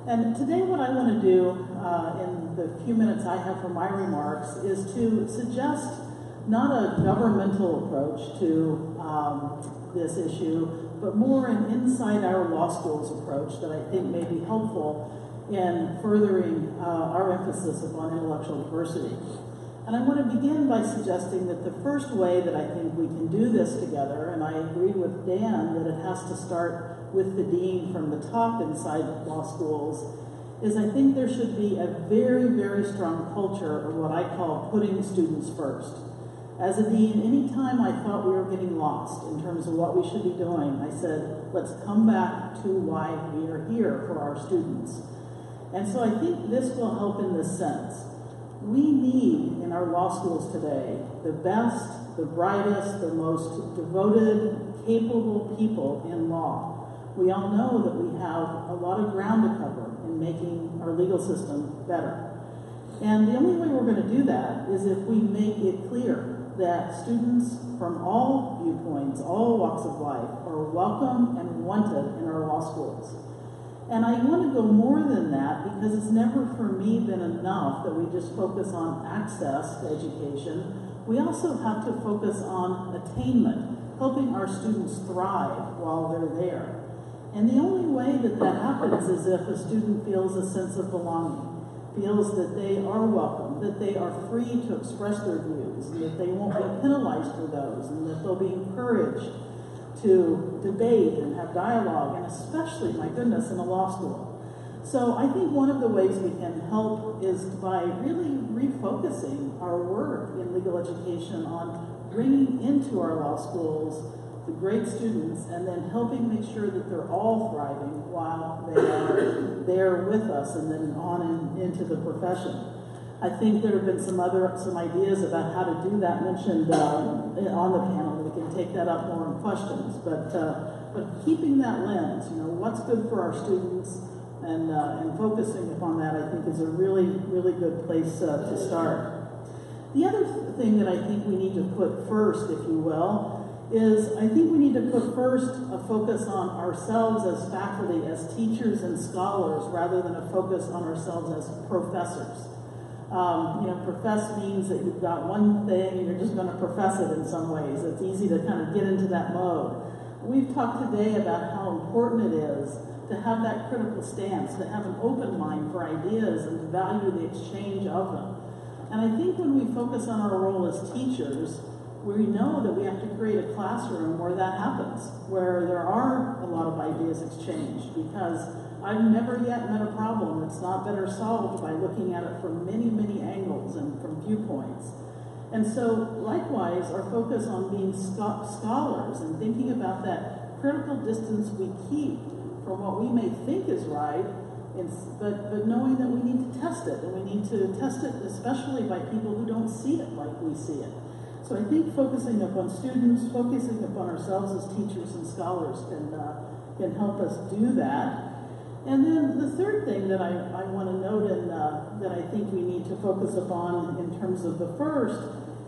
And today what I want to do in the few minutes I have for my remarks is to suggest not a governmental approach to this issue, but more an inside our law schools approach that I think may be helpful in furthering our emphasis upon intellectual diversity. And I want to begin by suggesting that the first way that I think we can do this together, and I agree with Dan that it has to start with the dean from the top inside law schools, is I think there should be a very, very strong culture of what I call putting students first. As a dean, anytime I thought we were getting lost in terms of what we should be doing, I said, let's come back to why we are here for our students. And so I think this will help in this sense. We need in our law schools today the best, the brightest, the most devoted, capable people in law. We all know that we have a lot of ground to cover in making our legal system better. And the only way we're going to do that is if we make it clear that students from all viewpoints, all walks of life, are welcome and wanted in our law schools. And I want to go more than that because it's never for me been enough that we just focus on access to education. We also have to focus on attainment, helping our students thrive while they're there. And the only way that that happens is if a student feels a sense of belonging, feels that they are welcome, that they are free to express their views, and that they won't be penalized for those, and that they'll be encouraged to debate and have dialogue, and especially, my goodness, in a law school. So I think one of the ways we can help is by really refocusing our work in legal education on bringing into our law schools the great students and then helping make sure that they're all thriving while they are there with us and then on into the profession. I think there have been some ideas about how to do that mentioned on the panel. We can take that up more in questions, but keeping that lens, what's good for our students, and focusing upon that, I think, is a really, really good place to start. The other thing that I think we need to put first, if you will, is I think we need to put first a focus on ourselves as faculty, as teachers and scholars, rather than a focus on ourselves as professors. Profess means that you've got one thing and you're just going to profess it in some ways. It's easy to kind of get into that mode. we've talked today about how important it is to have that critical stance, to have an open mind for ideas and to value the exchange of them. And I think when we focus on our role as teachers, we know that we have to create a classroom where that happens, where there are a lot of ideas exchanged, because I've never yet met a problem that's not better solved by looking at it from many, many angles and from viewpoints. And so, likewise, our focus on being scholars and thinking about that critical distance we keep from what we may think is right, but knowing that we need to test it, and we need to test it especially by people who don't see it like we see it. So I think focusing upon students, focusing upon ourselves as teachers and scholars can help us do that. And then the third thing that I want to note and that I think we need to focus upon in terms of the first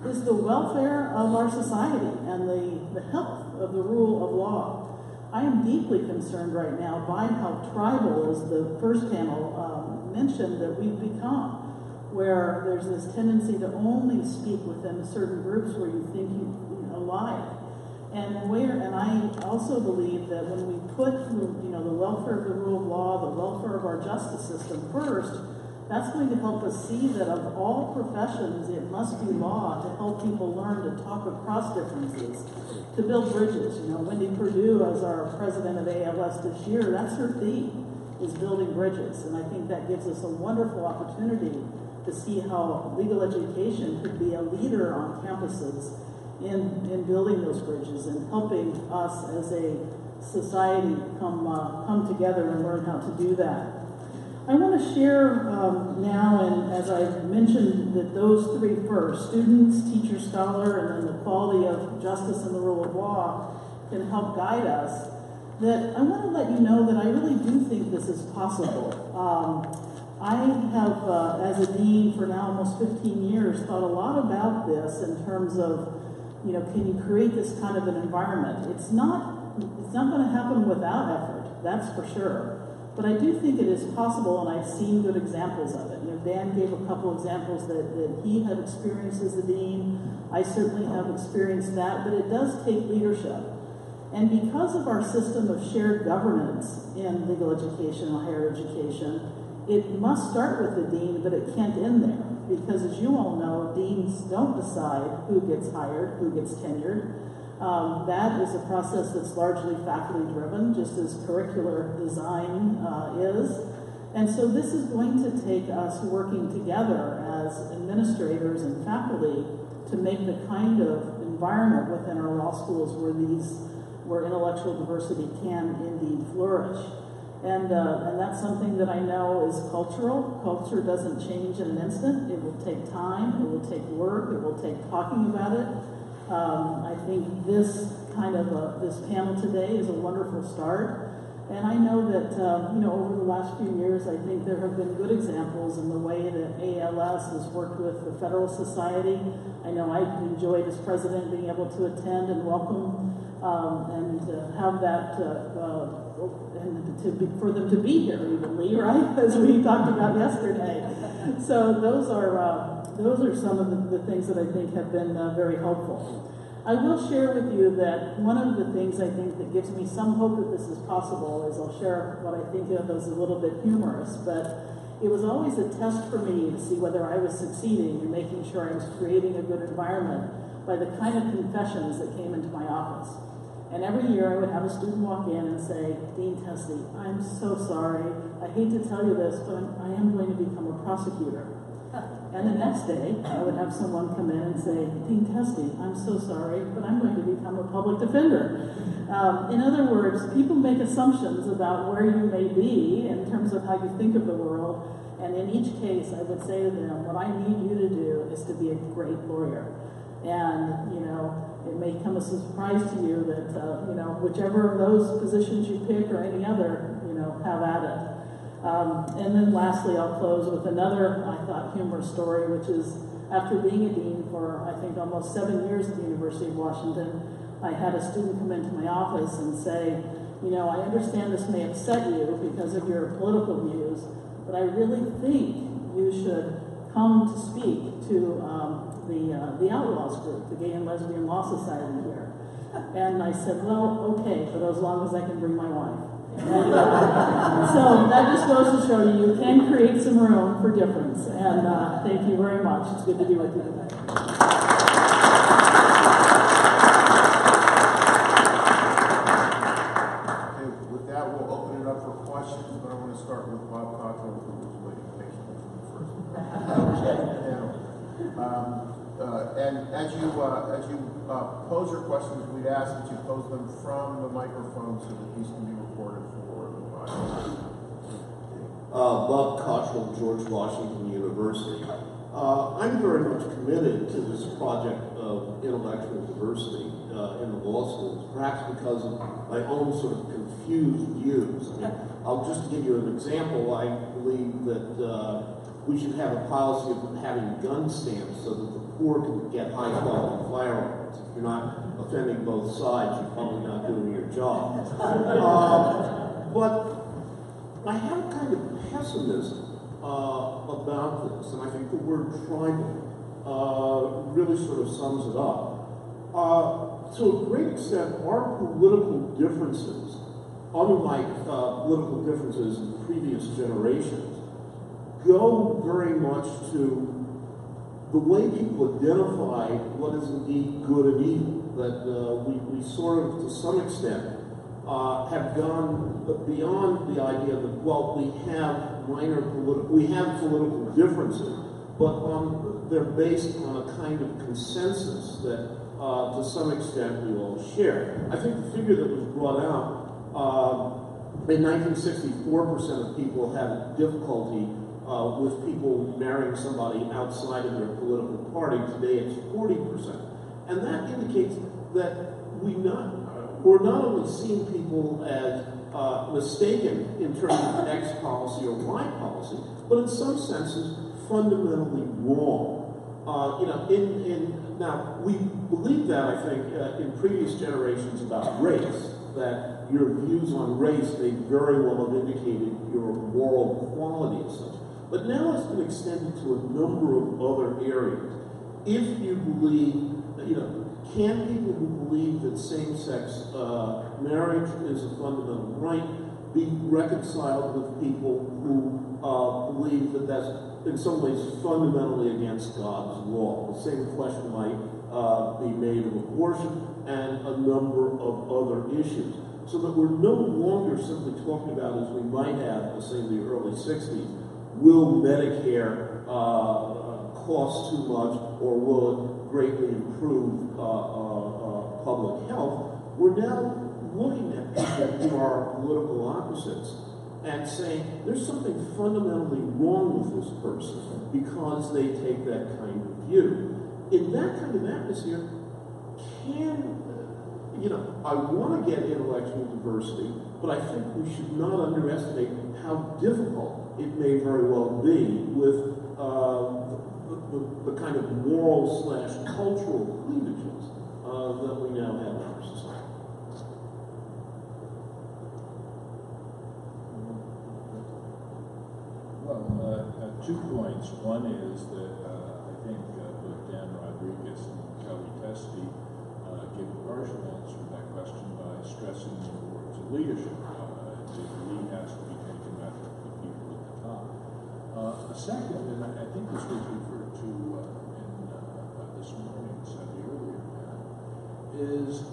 is the welfare of our society and the health of the rule of law. I am deeply concerned right now by how tribal, as the first panel mentioned, that we've become, where there's this tendency to only speak within certain groups where you think you alike. And I also believe that when we put the welfare of the rule of law, the welfare of our justice system first, that's going to help us see that of all professions, it must be law to help people learn to talk across differences, to build bridges. Wendy Perdue, as our president of AALS this year, that's her theme, is building bridges. And I think that gives us a wonderful opportunity to see how legal education could be a leader on campuses in building those bridges and helping us as a society come together and learn how to do that. I want to share now, and as I mentioned, that those three first, students, teacher, scholar, and then the quality of justice and the rule of law can help guide us, that I want to let you know that I really do think this is possible. I have, as a dean for now almost 15 years, thought a lot about this in terms of, can you create this kind of an environment? It's not going to happen without effort, that's for sure. But I do think it is possible, and I've seen good examples of it. Dan gave a couple examples that he had experienced as a dean. I certainly have experienced that, but it does take leadership. And because of our system of shared governance in legal education or higher education, it must start with the dean, but it can't end there. Because as you all know, deans don't decide who gets hired, who gets tenured. That is a process that's largely faculty driven, just as curricular design is. And so this is going to take us working together as administrators and faculty to make the kind of environment within our law schools where intellectual diversity can indeed flourish. And that's something that I know is cultural. Culture doesn't change in an instant. It will take time, it will take work, it will take talking about it. I think this this panel today is a wonderful start. And I know that, over the last few years, I think there have been good examples in the way that AALS has worked with the Federal Society. I know I've enjoyed as president being able to attend and welcome and have that, for them to be here evenly, right? As we talked about yesterday. So those are some of the things that I think have been very helpful. I will share with you that one of the things I think that gives me some hope that this is possible is I'll share what I think of as a little bit humorous, but it was always a test for me to see whether I was succeeding in making sure I was creating a good environment by the kind of confessions that came into my office. And every year I would have a student walk in and say, Dean Testy, I'm so sorry. I hate to tell you this, but I am going to become a prosecutor. And the next day, I would have someone come in and say, Dean Testy, I'm so sorry, but I'm going to become a public defender. In other words, people make assumptions about where you may be in terms of how you think of the world. And in each case, I would say to them, what I need you to do is to be a great lawyer. And, it may come as a surprise to you that, whichever of those positions you pick or any other, have at it. And then lastly, I'll close with another, I thought, humorous story, which is after being a dean for, I think, almost 7 years at the University of Washington, I had a student come into my office and say, I understand this may upset you because of your political views, but I really think you should come to speak to the the AALS group, the Gay and Lesbian Law Society here. And I said, well, okay, but as long as I can bring my wife. And, so that just goes to show you can create some room for difference. And thank you very much. It's good to be with you today. Okay, with that, we'll open it up for questions, but I want to start with Bob Cottrell, who was waiting patiently for the first panel. And as you pose your questions, we'd ask that you pose them from the microphone so that these can be recorded for the audience. Bob Cottrell, George Washington University. I'm very much committed to this project of intellectual diversity in the law schools, perhaps because of my own sort of confused views. I mean, I'll just give you an example. I believe that we should have a policy of having gun stamps so that the poor can get high-quality firearms. If you're not offending both sides, you're probably not doing your job. But I have a kind of pessimism about this, and I think the word tribal really sort of sums it up. To a great extent, our political differences, unlike political differences in previous generations, go very much to the way people identify what is indeed good and evil. That we sort of, to some extent, have gone beyond the idea that, well, we have political differences, but they're based on a kind of consensus that, to some extent, we all share. I think the figure that was brought out, in 1960, 4% of people had difficulty with people marrying somebody outside of their political party. Today it's 40%. And that indicates that we're not only seeing people as mistaken in terms of X policy or Y policy, but in some senses fundamentally wrong. Now we believe that, I think, in previous generations about race, that your views on race may very well have indicated your moral quality as such. But now it's been extended to a number of other areas. If you believe, can people who believe that same-sex marriage is a fundamental right be reconciled with people who believe that that's in some ways fundamentally against God's law? The same question might be made of abortion and a number of other issues. So that we're no longer simply talking about, as we might have, say, in the early 60s, will Medicare cost too much, or will it greatly improve public health? We're now looking at people who are political opposites and saying there's something fundamentally wrong with this person because they take that kind of view. In that kind of atmosphere, I want to get intellectual diversity, but I think we should not underestimate how difficult it may very well be with the kind of moral/cultural cleavages that we now have in our society. Well, 2 points. One is that I think both Dan Rodriguez and Kellye Testy gave a partial answer to that question by stressing the importance of leadership. The lead has to be taken by the people at the top. The second, and I think this was referred to in this morning's the earlier panel, is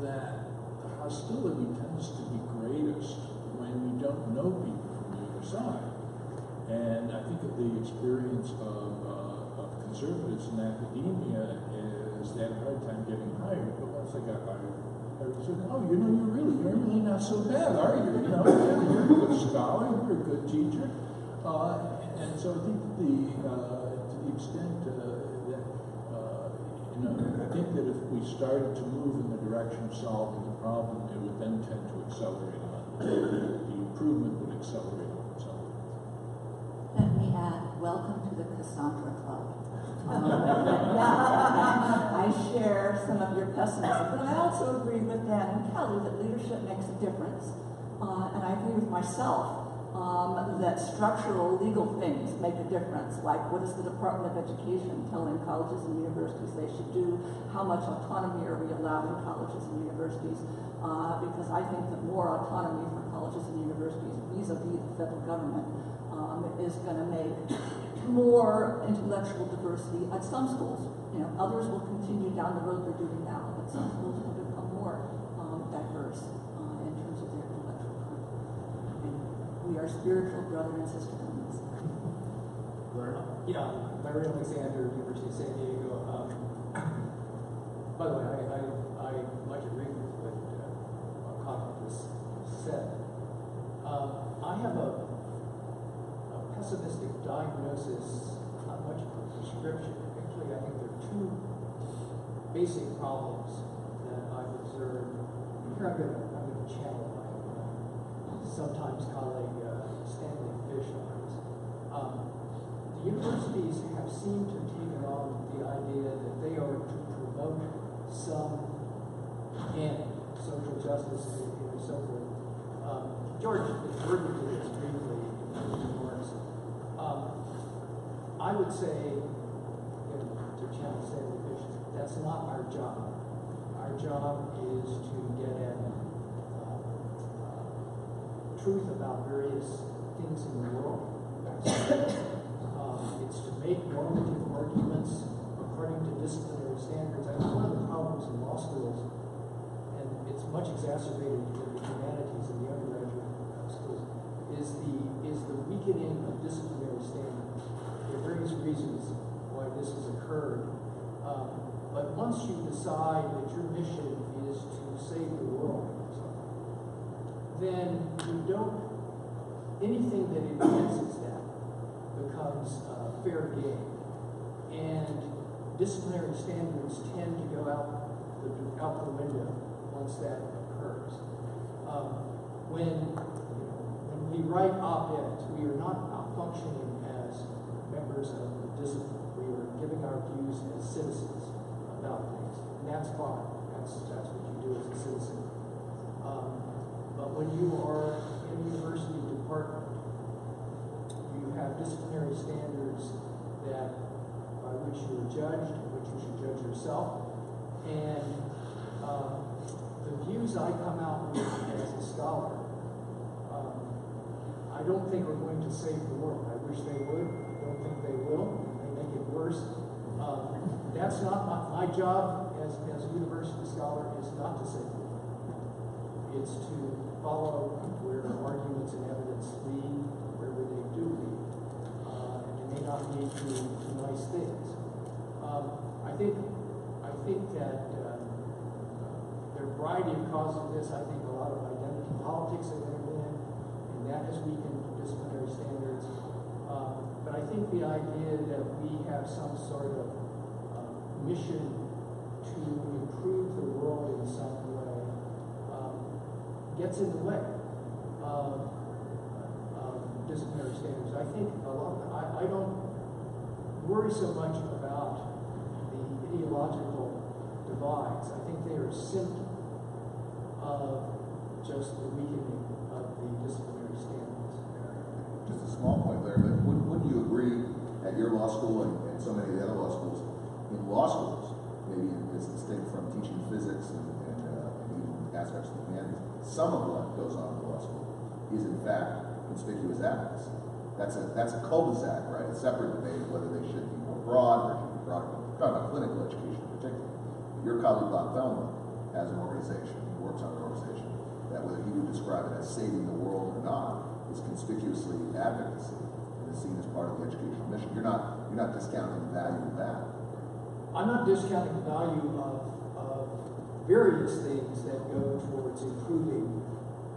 that the hostility tends to be greatest when you don't know people from the other side. And I think of the experience of conservatives in academia is they had a hard time getting hired, but once they got hired, everybody said, oh, you're really not so bad, are you? You're a good scholar, you're a good teacher. And so I think to the extent that, I think that if we started to move in the direction of solving the problem, it would then tend to accelerate on. The improvement would accelerate on itself. Let me add, welcome to the Cassandra Club. I share some of your pessimism, but I also agree with Dan and Kellye that leadership makes a difference. And I agree with myself that structural legal things make a difference, like what does the Department of Education telling colleges and universities they should do, how much autonomy are we allowing colleges and universities, because I think that more autonomy for colleges and universities vis-a-vis the federal government is going to make more intellectual diversity at some schools. You know, others will continue down the road they're doing now, but some schools will become more diverse in terms of their intellectual content. And we are spiritual brother and sister in this. Yeah, Larry Alexander, University of San Diego. By the way, I much agree with what Conrad just said. I have a pessimistic diagnosis, not much of a prescription. Actually, I think there are two basic problems that I've observed. Here I'm going to channel my sometimes colleague Stanley Fish on this. The universities have seemed to have taken on the idea that they are to promote some end, social justice, and so forth. George referred to this briefly in his remarks. I would say, to channel Stanley Fish, that's not our job. Our job is to get at truth about various things in the world. It's to make normative arguments according to disciplinary standards. I think one of the problems in law schools, and it's much exacerbated in the humanities and the undergraduate schools, is the weakening of disciplinary standards. There are various reasons why this has occurred. But once you decide that your mission is to save the world, then you don't, anything that advances that becomes fair game. And disciplinary standards tend to go out the window once that occurs. When we write op-eds, we are not functioning as members of the discipline. We are giving our views as citizens about things, and that's fine. That's what you do as a citizen. But when you are in a university department, you have disciplinary standards that by which you are judged, which you should judge yourself, and the views I come out with as a scholar, I don't think are going to save the world. I wish they would. I don't think they will. They may make it worse. That's not my job as a university scholar, is not to save the world. It's to follow where arguments and evidence lead, wherever they do lead. And they may not lead to nice things. I think that there are a variety of causes of this. I think a lot of identity politics have entered in, and that has weakened disciplinary standards. But I think the idea that we have some sort of mission to improve the world in some way gets in the way of disciplinary standards. I think I don't worry so much about the ideological divides. I think they are a symptom of just the weakening of the disciplinary standards. Just a small point there, but wouldn't you agree at your law school and so many of the other law schools, in law schools, maybe as distinct from teaching physics and even aspects of the humanities, some of what goes on in the law school is in fact conspicuous ethics. That's a cul-de-sac, right? A separate debate of whether they should be more broad or should be broader. We're talking about clinical education in particular. Your colleague Bob Feldman has an organization, he works on an organization that whether he would describe it as saving the world or not is conspicuously advocacy and is seen as part of the educational mission. You're not discounting the value of that. I'm not discounting the value of various things that go towards improving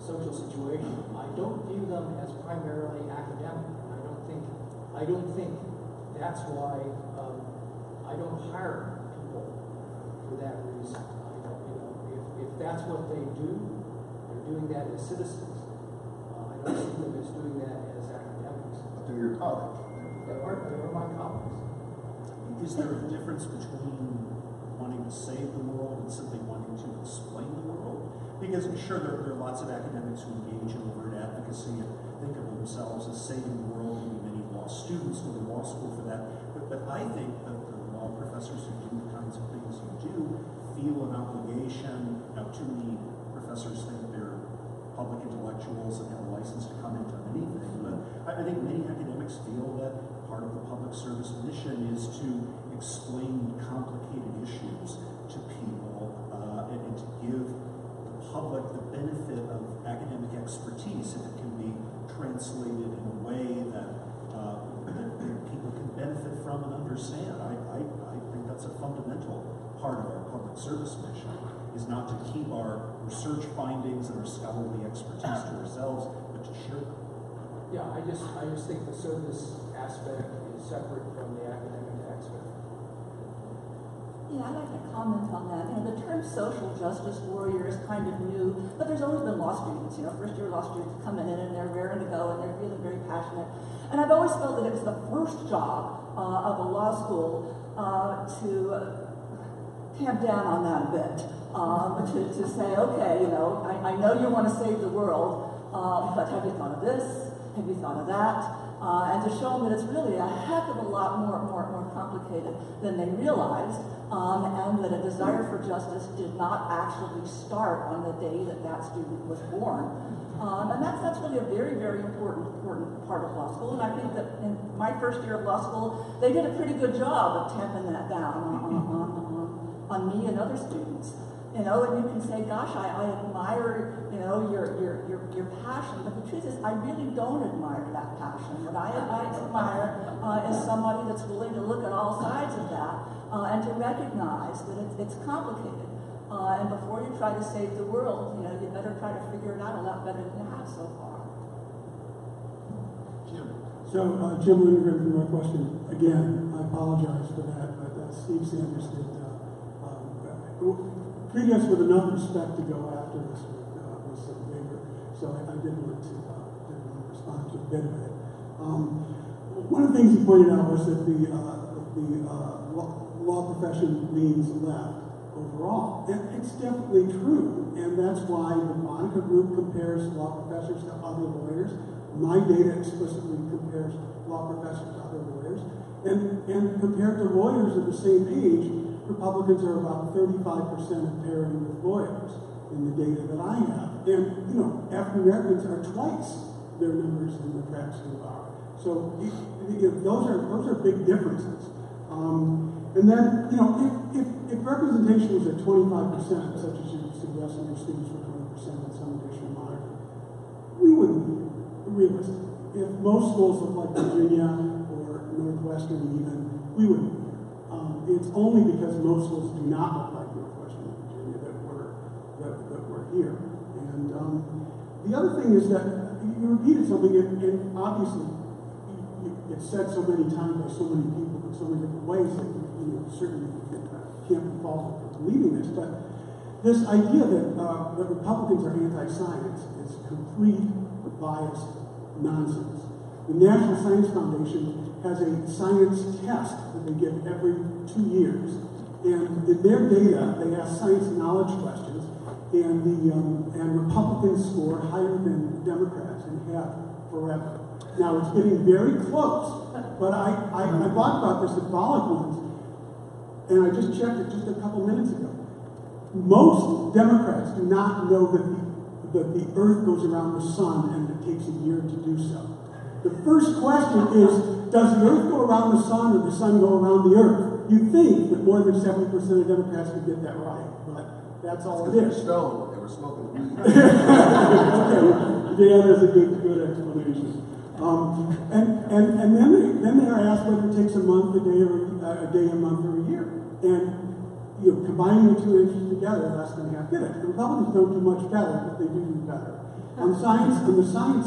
social situation. I don't view them as primarily academic. I don't think that's why I don't hire people for that reason. If that's what they do, they're doing that as citizens. I don't see them as doing that as academics. But they're your colleagues. They are my colleagues. Is there a difference between wanting to save the world and simply wanting to explain the world? Because sure, there are lots of academics who engage in overt advocacy, and think of themselves as saving the world, and many law students go to law school for that. But I think that the law professors who do the kinds of things you do feel an obligation. Now, too many professors think they're public intellectuals and have a license to comment on anything, but I think many academics feel that part of the public service mission is to explain complicated issues to people and to give the public the benefit of academic expertise if it can be translated in a way that people can benefit from and understand. I think that's a fundamental part of our public service mission, is not to keep our research findings and our scholarly expertise to ourselves, but to share them. Yeah, I just think the service aspect is separate from the academic aspect. Yeah, I'd like to comment on that. You know, the term social justice warrior is kind of new, but there's always been law students, first-year law students coming in and they're raring to go and they're feeling very passionate. And I've always felt that it was the first job of a law school to tamp down on that a bit, to say, okay, I know you want to save the world, but have you thought of this? Have you thought of that? And to show them that it's really a heck of a lot more complicated than they realized, and that a desire for justice did not actually start on the day that student was born. And that's really a very, very important part of law school. And I think that in my first year of law school, they did a pretty good job of tamping that down on me and other students. And you can say, gosh, I admire, your passion, but the truth is, I really don't admire that passion. What I admire is somebody that's willing to look at all sides of that and to recognize that it's complicated. And before you try to save the world, you better try to figure it out a lot better than you have so far. Jim. So, Jim Lindgren from Northwestern, again, I apologize for that, but Steve Sanders did treat us with enough respect to go after us with some vigor. So I did want to respond to a bit of it. One of the things he pointed out was that the law profession leans left overall. And it's definitely true. And that's why the Monica group compares law professors to other lawyers. My data explicitly compares law professors to other lawyers. And compared to lawyers of the same age, Republicans are about 35% of parity with lawyers in the data that I have. And, African Americans are twice their numbers in the practicing bar. So those are big differences. And then, if representation was at 25%, such as you suggest your students were 20% in some additional monitor, we wouldn't be realistic. If most schools look like Virginia or Northwestern even, we wouldn't be. It's only because most schools do not look like Northwestern and Virginia that we're here. And the other thing is that you repeated something, and obviously it's said so many times by so many people in so many different ways that certainly can't be faulted for believing this. But this idea that Republicans are anti-science is complete biased nonsense. The National Science Foundation has a science test that they give every 2 years. And in their data, they ask science knowledge questions, and Republicans score higher than Democrats and have forever. Now, it's getting very close, but I thought about this at Bollock once, and I just checked it just a couple minutes ago. Most Democrats do not know that the Earth goes around the sun and it takes a year to do so. The first question is, does the Earth go around the sun or the sun go around the Earth? You'd think that more than 70% of Democrats would get that right, but that's all it is. They were smoking weed. Okay, yeah, that's a good explanation. And then they are asked whether it takes a month, a month, or a year. And combining the two answers together, less than half get it. The Republicans don't do much better, but they do better. On the science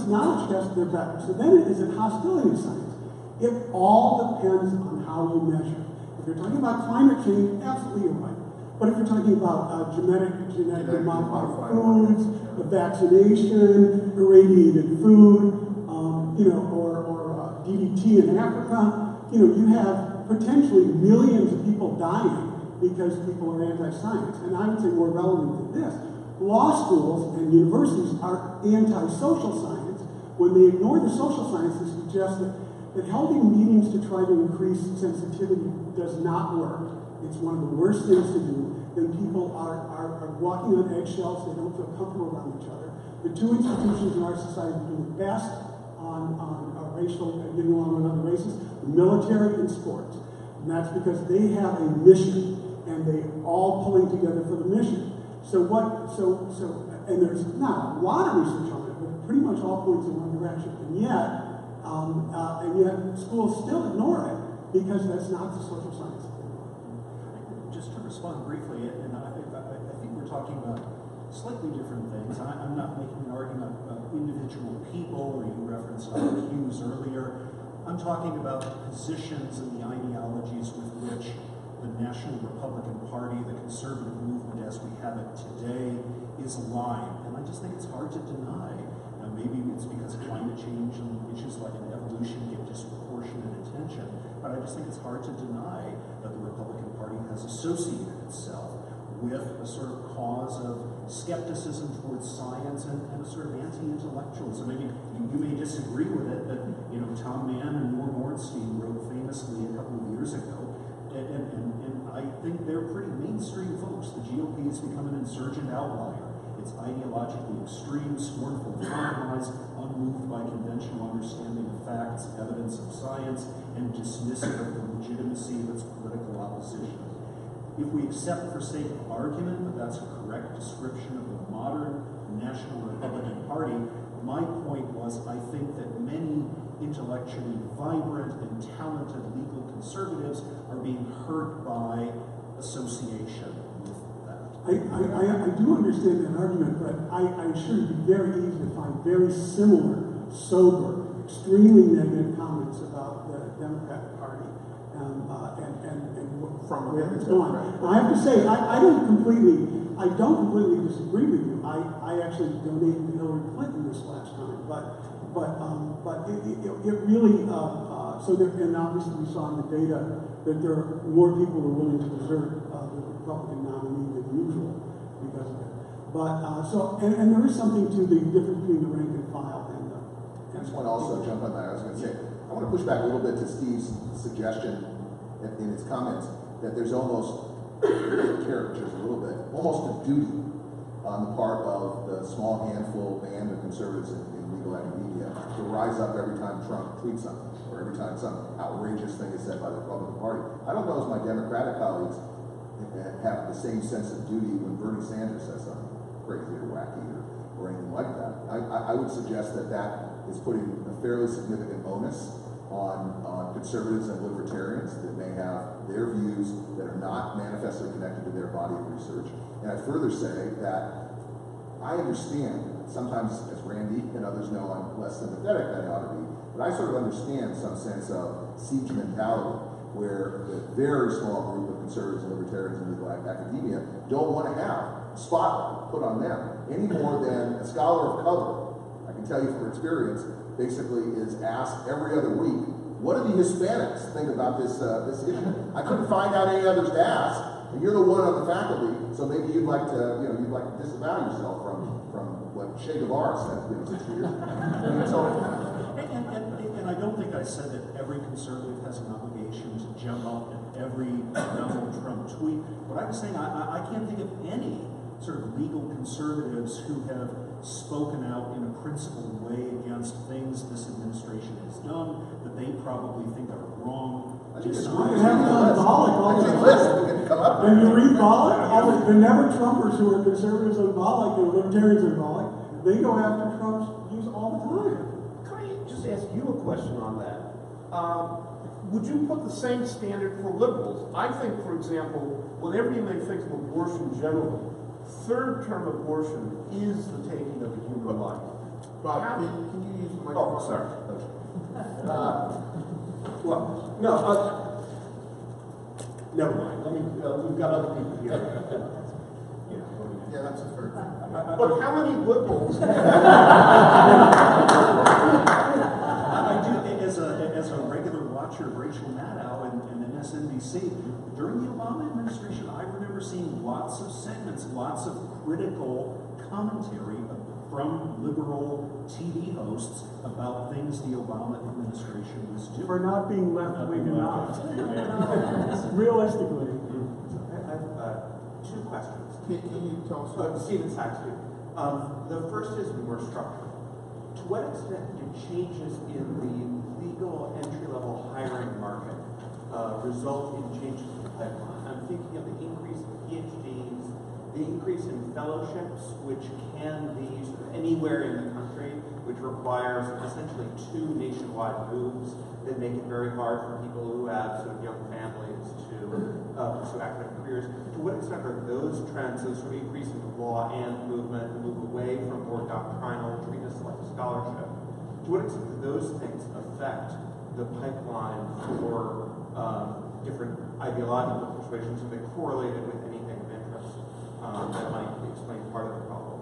knowledge test, they're better. So then is it hostility to science? It all depends on how you measure. If you're talking about climate change, absolutely you're right. But if you're talking about genetically modified foods, vaccination, irradiated food, or DDT in Africa, you have potentially millions of people dying because people are anti-science. And I would say more relevant than this, law schools and universities are anti-social science when they ignore the social sciences, suggest that holding meetings to try to increase sensitivity does not work. It's one of the worst things to do. Then people are walking on eggshells. They don't feel comfortable around each other. The two institutions in our society that do the best on racial, getting along with other races, the military and sports. And that's because they have a mission, and they all pulling together for the mission. And there's not a lot of research on it, but pretty much all points in one direction. And yet schools still ignore it because that's not the social science. Just to respond briefly, and I think we're talking about slightly different things. I'm not making an argument about individual people, or you referenced Hughes earlier. I'm talking about the positions and the ideologies with which the National Republican Party, the conservative movement as we have it today, is aligned. And I just think it's hard to deny. Now, maybe it's because climate change and issues like evolution get disproportionate attention, but I just think it's hard to deny that the Republican Party has associated itself with a sort of cause of skepticism towards science and a sort of anti-intellectualism. Maybe you may disagree with it, but Tom Mann and Maurer wrote famously a couple of years ago, and I think they're pretty mainstream folks. The GOP has become an insurgent outlier. It's ideologically extreme, scornful of compromise, unmoved by conventional understanding of facts, evidence of science, and dismissive of the legitimacy of its political opposition. If we accept for sake of argument that that's a correct description of the modern National Republican Party, my point was I think that many intellectually vibrant and talented legal conservatives are being hurt by association with that. I do understand that argument, but I assure you it'd be very easy to find very similar, sober, extremely negative comments about the Democratic Party and from where it's going. I have to say, I don't completely disagree with you. I actually donated to Hillary Clinton this last time, but it really and obviously we saw in the data that there are more people who are willing to desert the Republican nominee than usual because of it. But and there is something to the difference between the rank and file and the. I just want to also jump on that. I was going to say I want to push back a little bit to Steve's suggestion in his comments that there's almost caricatures a little bit, almost a duty on the part of the small handful band of conservatives in legal academia to rise up every time Trump tweets something or every time some outrageous thing is said by the Republican Party. I don't know if my Democratic colleagues have the same sense of duty when Bernie Sanders says something crazy or wacky or anything like that. I would suggest that is putting a fairly significant onus on conservatives and libertarians that may have their views that are not manifestly connected to their body of research. And I further say that I understand, sometimes as Randy and others know I'm less sympathetic than I ought to be, but I sort of understand some sense of siege mentality where a very small group of conservatives and libertarians in legal academia don't want to have a spotlight put on them any more than a scholar of color, I can tell you from experience, basically is asked every other week, what do the Hispanics think about this issue? I couldn't find out any others to ask, and you're the one on the faculty, so maybe you'd like to disavow yourself from what Che Guevara said 6 years ago. And I don't think I said that every conservative has an obligation to jump up at every Donald Trump tweet. What I was saying, I can't think of any sort of legal conservatives who have spoken out in a principled way against things this administration has done that they probably think are wrong. And you read Bollock, the never-Trumpers who are conservatives on Bollock and libertarians on Bollock, they go after Trump's views all the time. Can I just ask you a question on that? Would you put the same standard for liberals? I think, for example, whenever you may think of abortion generally, third-term abortion is the taking of a human life. Bob, can you use the microphone? Oh, sorry. Well, no, never mind. We've got other people here. Yeah, that's a fair thing. But how many liberals? I do, as a regular watcher of Rachel Maddow and MSNBC, during the Obama administration, I remember seeing lots of segments, lots of critical commentary from liberal TV hosts about things the Obama administration was doing. For not being left-wing enough. Realistically. I have two questions. Can you tell us? Stephen Sachs here. The first is more structural. To what extent do changes in the legal entry-level hiring market result in changes in the pipeline? I'm thinking of the increase in PhDs, the increase in fellowships, which can be sort of anywhere in the country, which requires essentially 2 nationwide moves that make it very hard for people who have sort of young families to pursue academic careers. To what extent are those trends, those sort of increase in law and movement, move away from more doctrinal treatise like scholarship? To what extent do those things affect the pipeline for different ideological persuasions? Are they correlated with anything of interest that might explain part of the problem?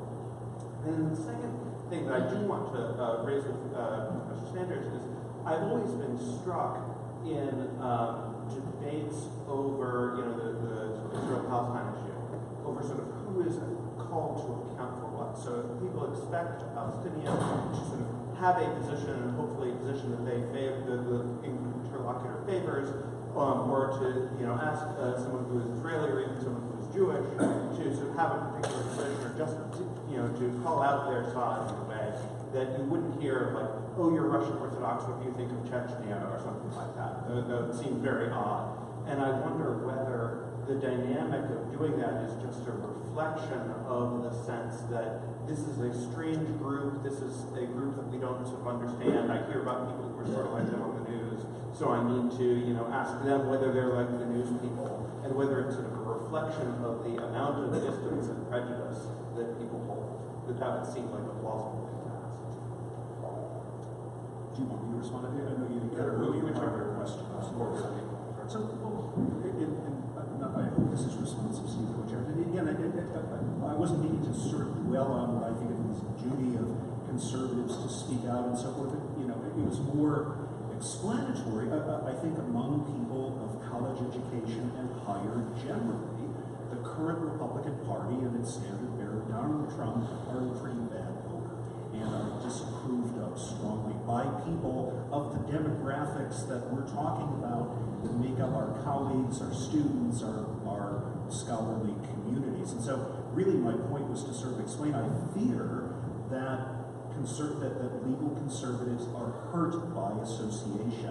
And the second thing that I do want to raise with Professor Sanders is I've always been struck in debates over, the sort of Israel-Palestine issue, over sort of who is called to account for what. So people expect Palestinians to sort of have a position, and hopefully a position that they favor, the interlocutor favors, or to ask someone who is Israeli or even someone who is Jewish to sort of have a particular position, or just to call out their side in a way that you wouldn't hear like, oh, you're Russian Orthodox, what do you think of Chechnya, or something like that. That would seem very odd. And I wonder whether the dynamic of doing that is just a reflection of the sense that this is a strange group, this is a group that we don't sort of understand. I hear about people who are sort of like them on the news, so I need to, ask them whether they're like the news people, and whether it's sort of a reflection of the amount of distance and prejudice that people hold. That would seem like a plausible thing to ask. Do you want me to respond to that? I know you got a really entire question. Of course. So, this is responsive, Steve, to what you're doing. Again, I wasn't meaning to sort of dwell on what I think of as the duty of conservatives to speak out and so forth. It was more explanatory. I think among people of college education and higher generally, the current Republican Party and its standard bearer, Donald Trump, are a pretty bad voter and are disapproved of strongly by people of the demographics that we're talking about that make up our colleagues, our students, our scholarly communities. And so really my point was to sort of explain, I fear that legal conservatives are hurt by association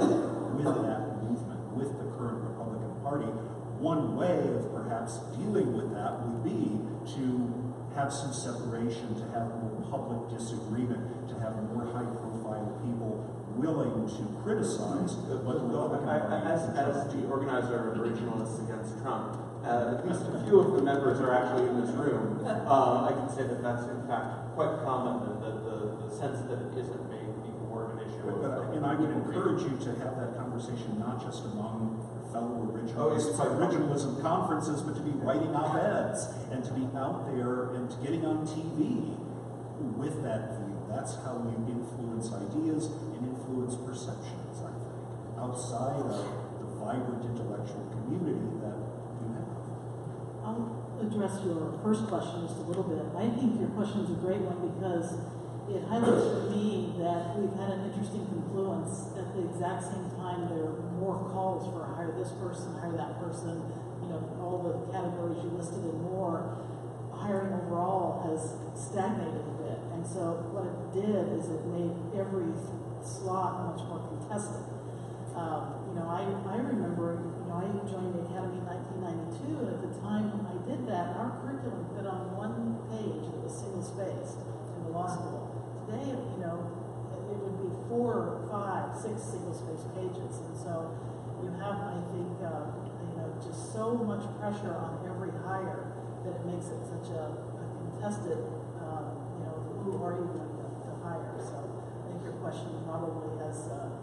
with that movement, with the current Republican Party. One way of perhaps dealing with that would be to have some separation, to have more public disagreement, to have more high-profile people willing to criticize what the Republican Party as the organizer of Originalists Against Trump, at least a few of the members are actually in this room. I can say that that's in fact quite common, and the sense that it isn't made even more of an issue. And I would encourage you to have that conversation not just among fellow originalism conferences, but to be writing op-eds and to be out there and getting on TV with that view. That's how you influence ideas and influence perceptions, I think, outside of the vibrant intellectual community that you have. I'll address your first question just a little bit. I think your question is a great one because it highlights for me that we've had an interesting confluence. At the exact same time, there are more calls for hire this person, hire that person, all the categories you listed and more. Hiring overall has stagnated a bit. And so what it did is it made every slot much more contested. I remember, I joined the Academy in 1992, and at the time when I did that, our curriculum fit on one page that was single-spaced in the law school. Today, it would be 4, 5, 6 single-spaced pages. And so you have, I think, just so much pressure on every hire that it makes it such a contested, who are you going to hire? So I think your question probably has some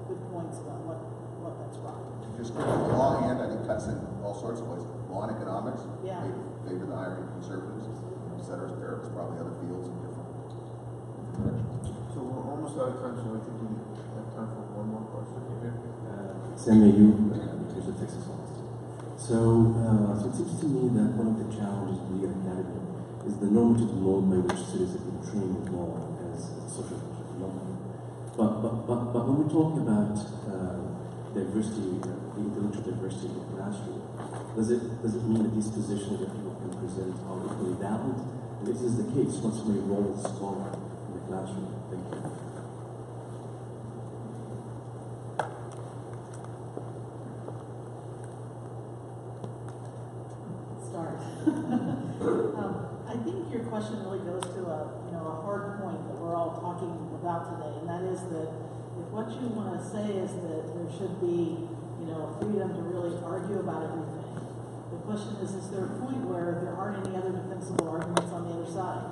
good points about what that's brought. Just the law and I think cuts in all sorts of ways. Law and economics, Yeah. favor the hiring of conservatives, et cetera. There's probably other fields in different directions. So we're almost out of time, so I think we have time for one more question. Samuel, you here's the Texas office. So it seems to me that one of the challenges of the academy is the normative mode by which citizens have been trained in law as a social phenomenon. But when we talk about diversity, the intellectual diversity in the classroom, does it mean that these positions that people can present are equally valid? And if this is the case, what's my role as scholar in the classroom? Thank you. I think your question really goes to a hard point that we're all talking about today, and that is that if what you want to say is that there should be freedom to really argue about everything, the question is there a point where there aren't any other defensible arguments on the other side?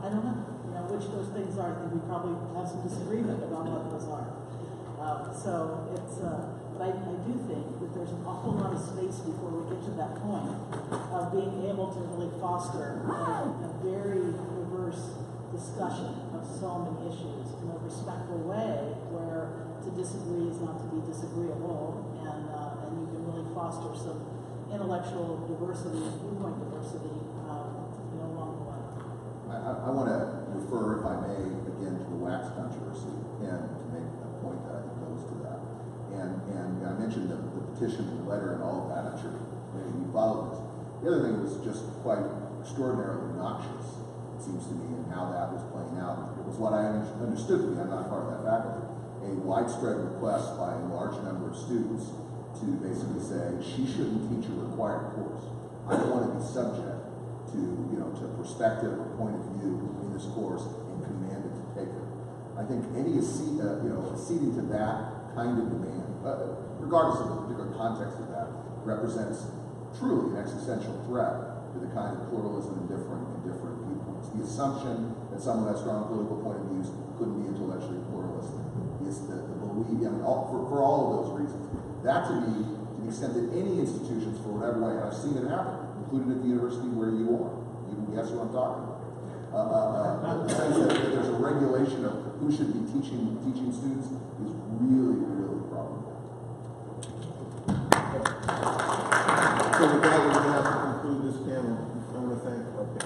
I don't know. Which those things are. I think we probably have some disagreement about what those are. So it's. But I do think that there's an awful lot of space before we get to that point of being able to really foster a very diverse discussion of so many issues in a respectful way where to disagree is not to be disagreeable, and you can really foster some intellectual diversity, viewpoint diversity, along the way. I want to refer, if I may, again to the wax controversy and to make a point that I think goes to that. And I mentioned the petition and the letter and all of that. I'm sure many of you followed this. The other thing was just quite extraordinarily noxious, it seems to me, and how that was playing out. It was what I understood to be, I'm not part of that faculty, a widespread request by a large number of students to basically say, she shouldn't teach a required course. I don't want to be subject to, to perspective or point of view in this course and commanded to take it. I think any acceding to that kind of demand, regardless of the particular context of that, represents truly an existential threat to the kind of pluralism and different viewpoints. The assumption that someone has strong political point of views couldn't be intellectually pluralistic is the belief, for all of those reasons. That to me, to the extent that any institutions, for whatever way, and I've seen it happen, including at the university where you are, you can guess what I'm talking about. The sense that there's a regulation of who should be teaching students is really, really problematic. So with that, we're going to have to conclude this panel. I want to thank our panel.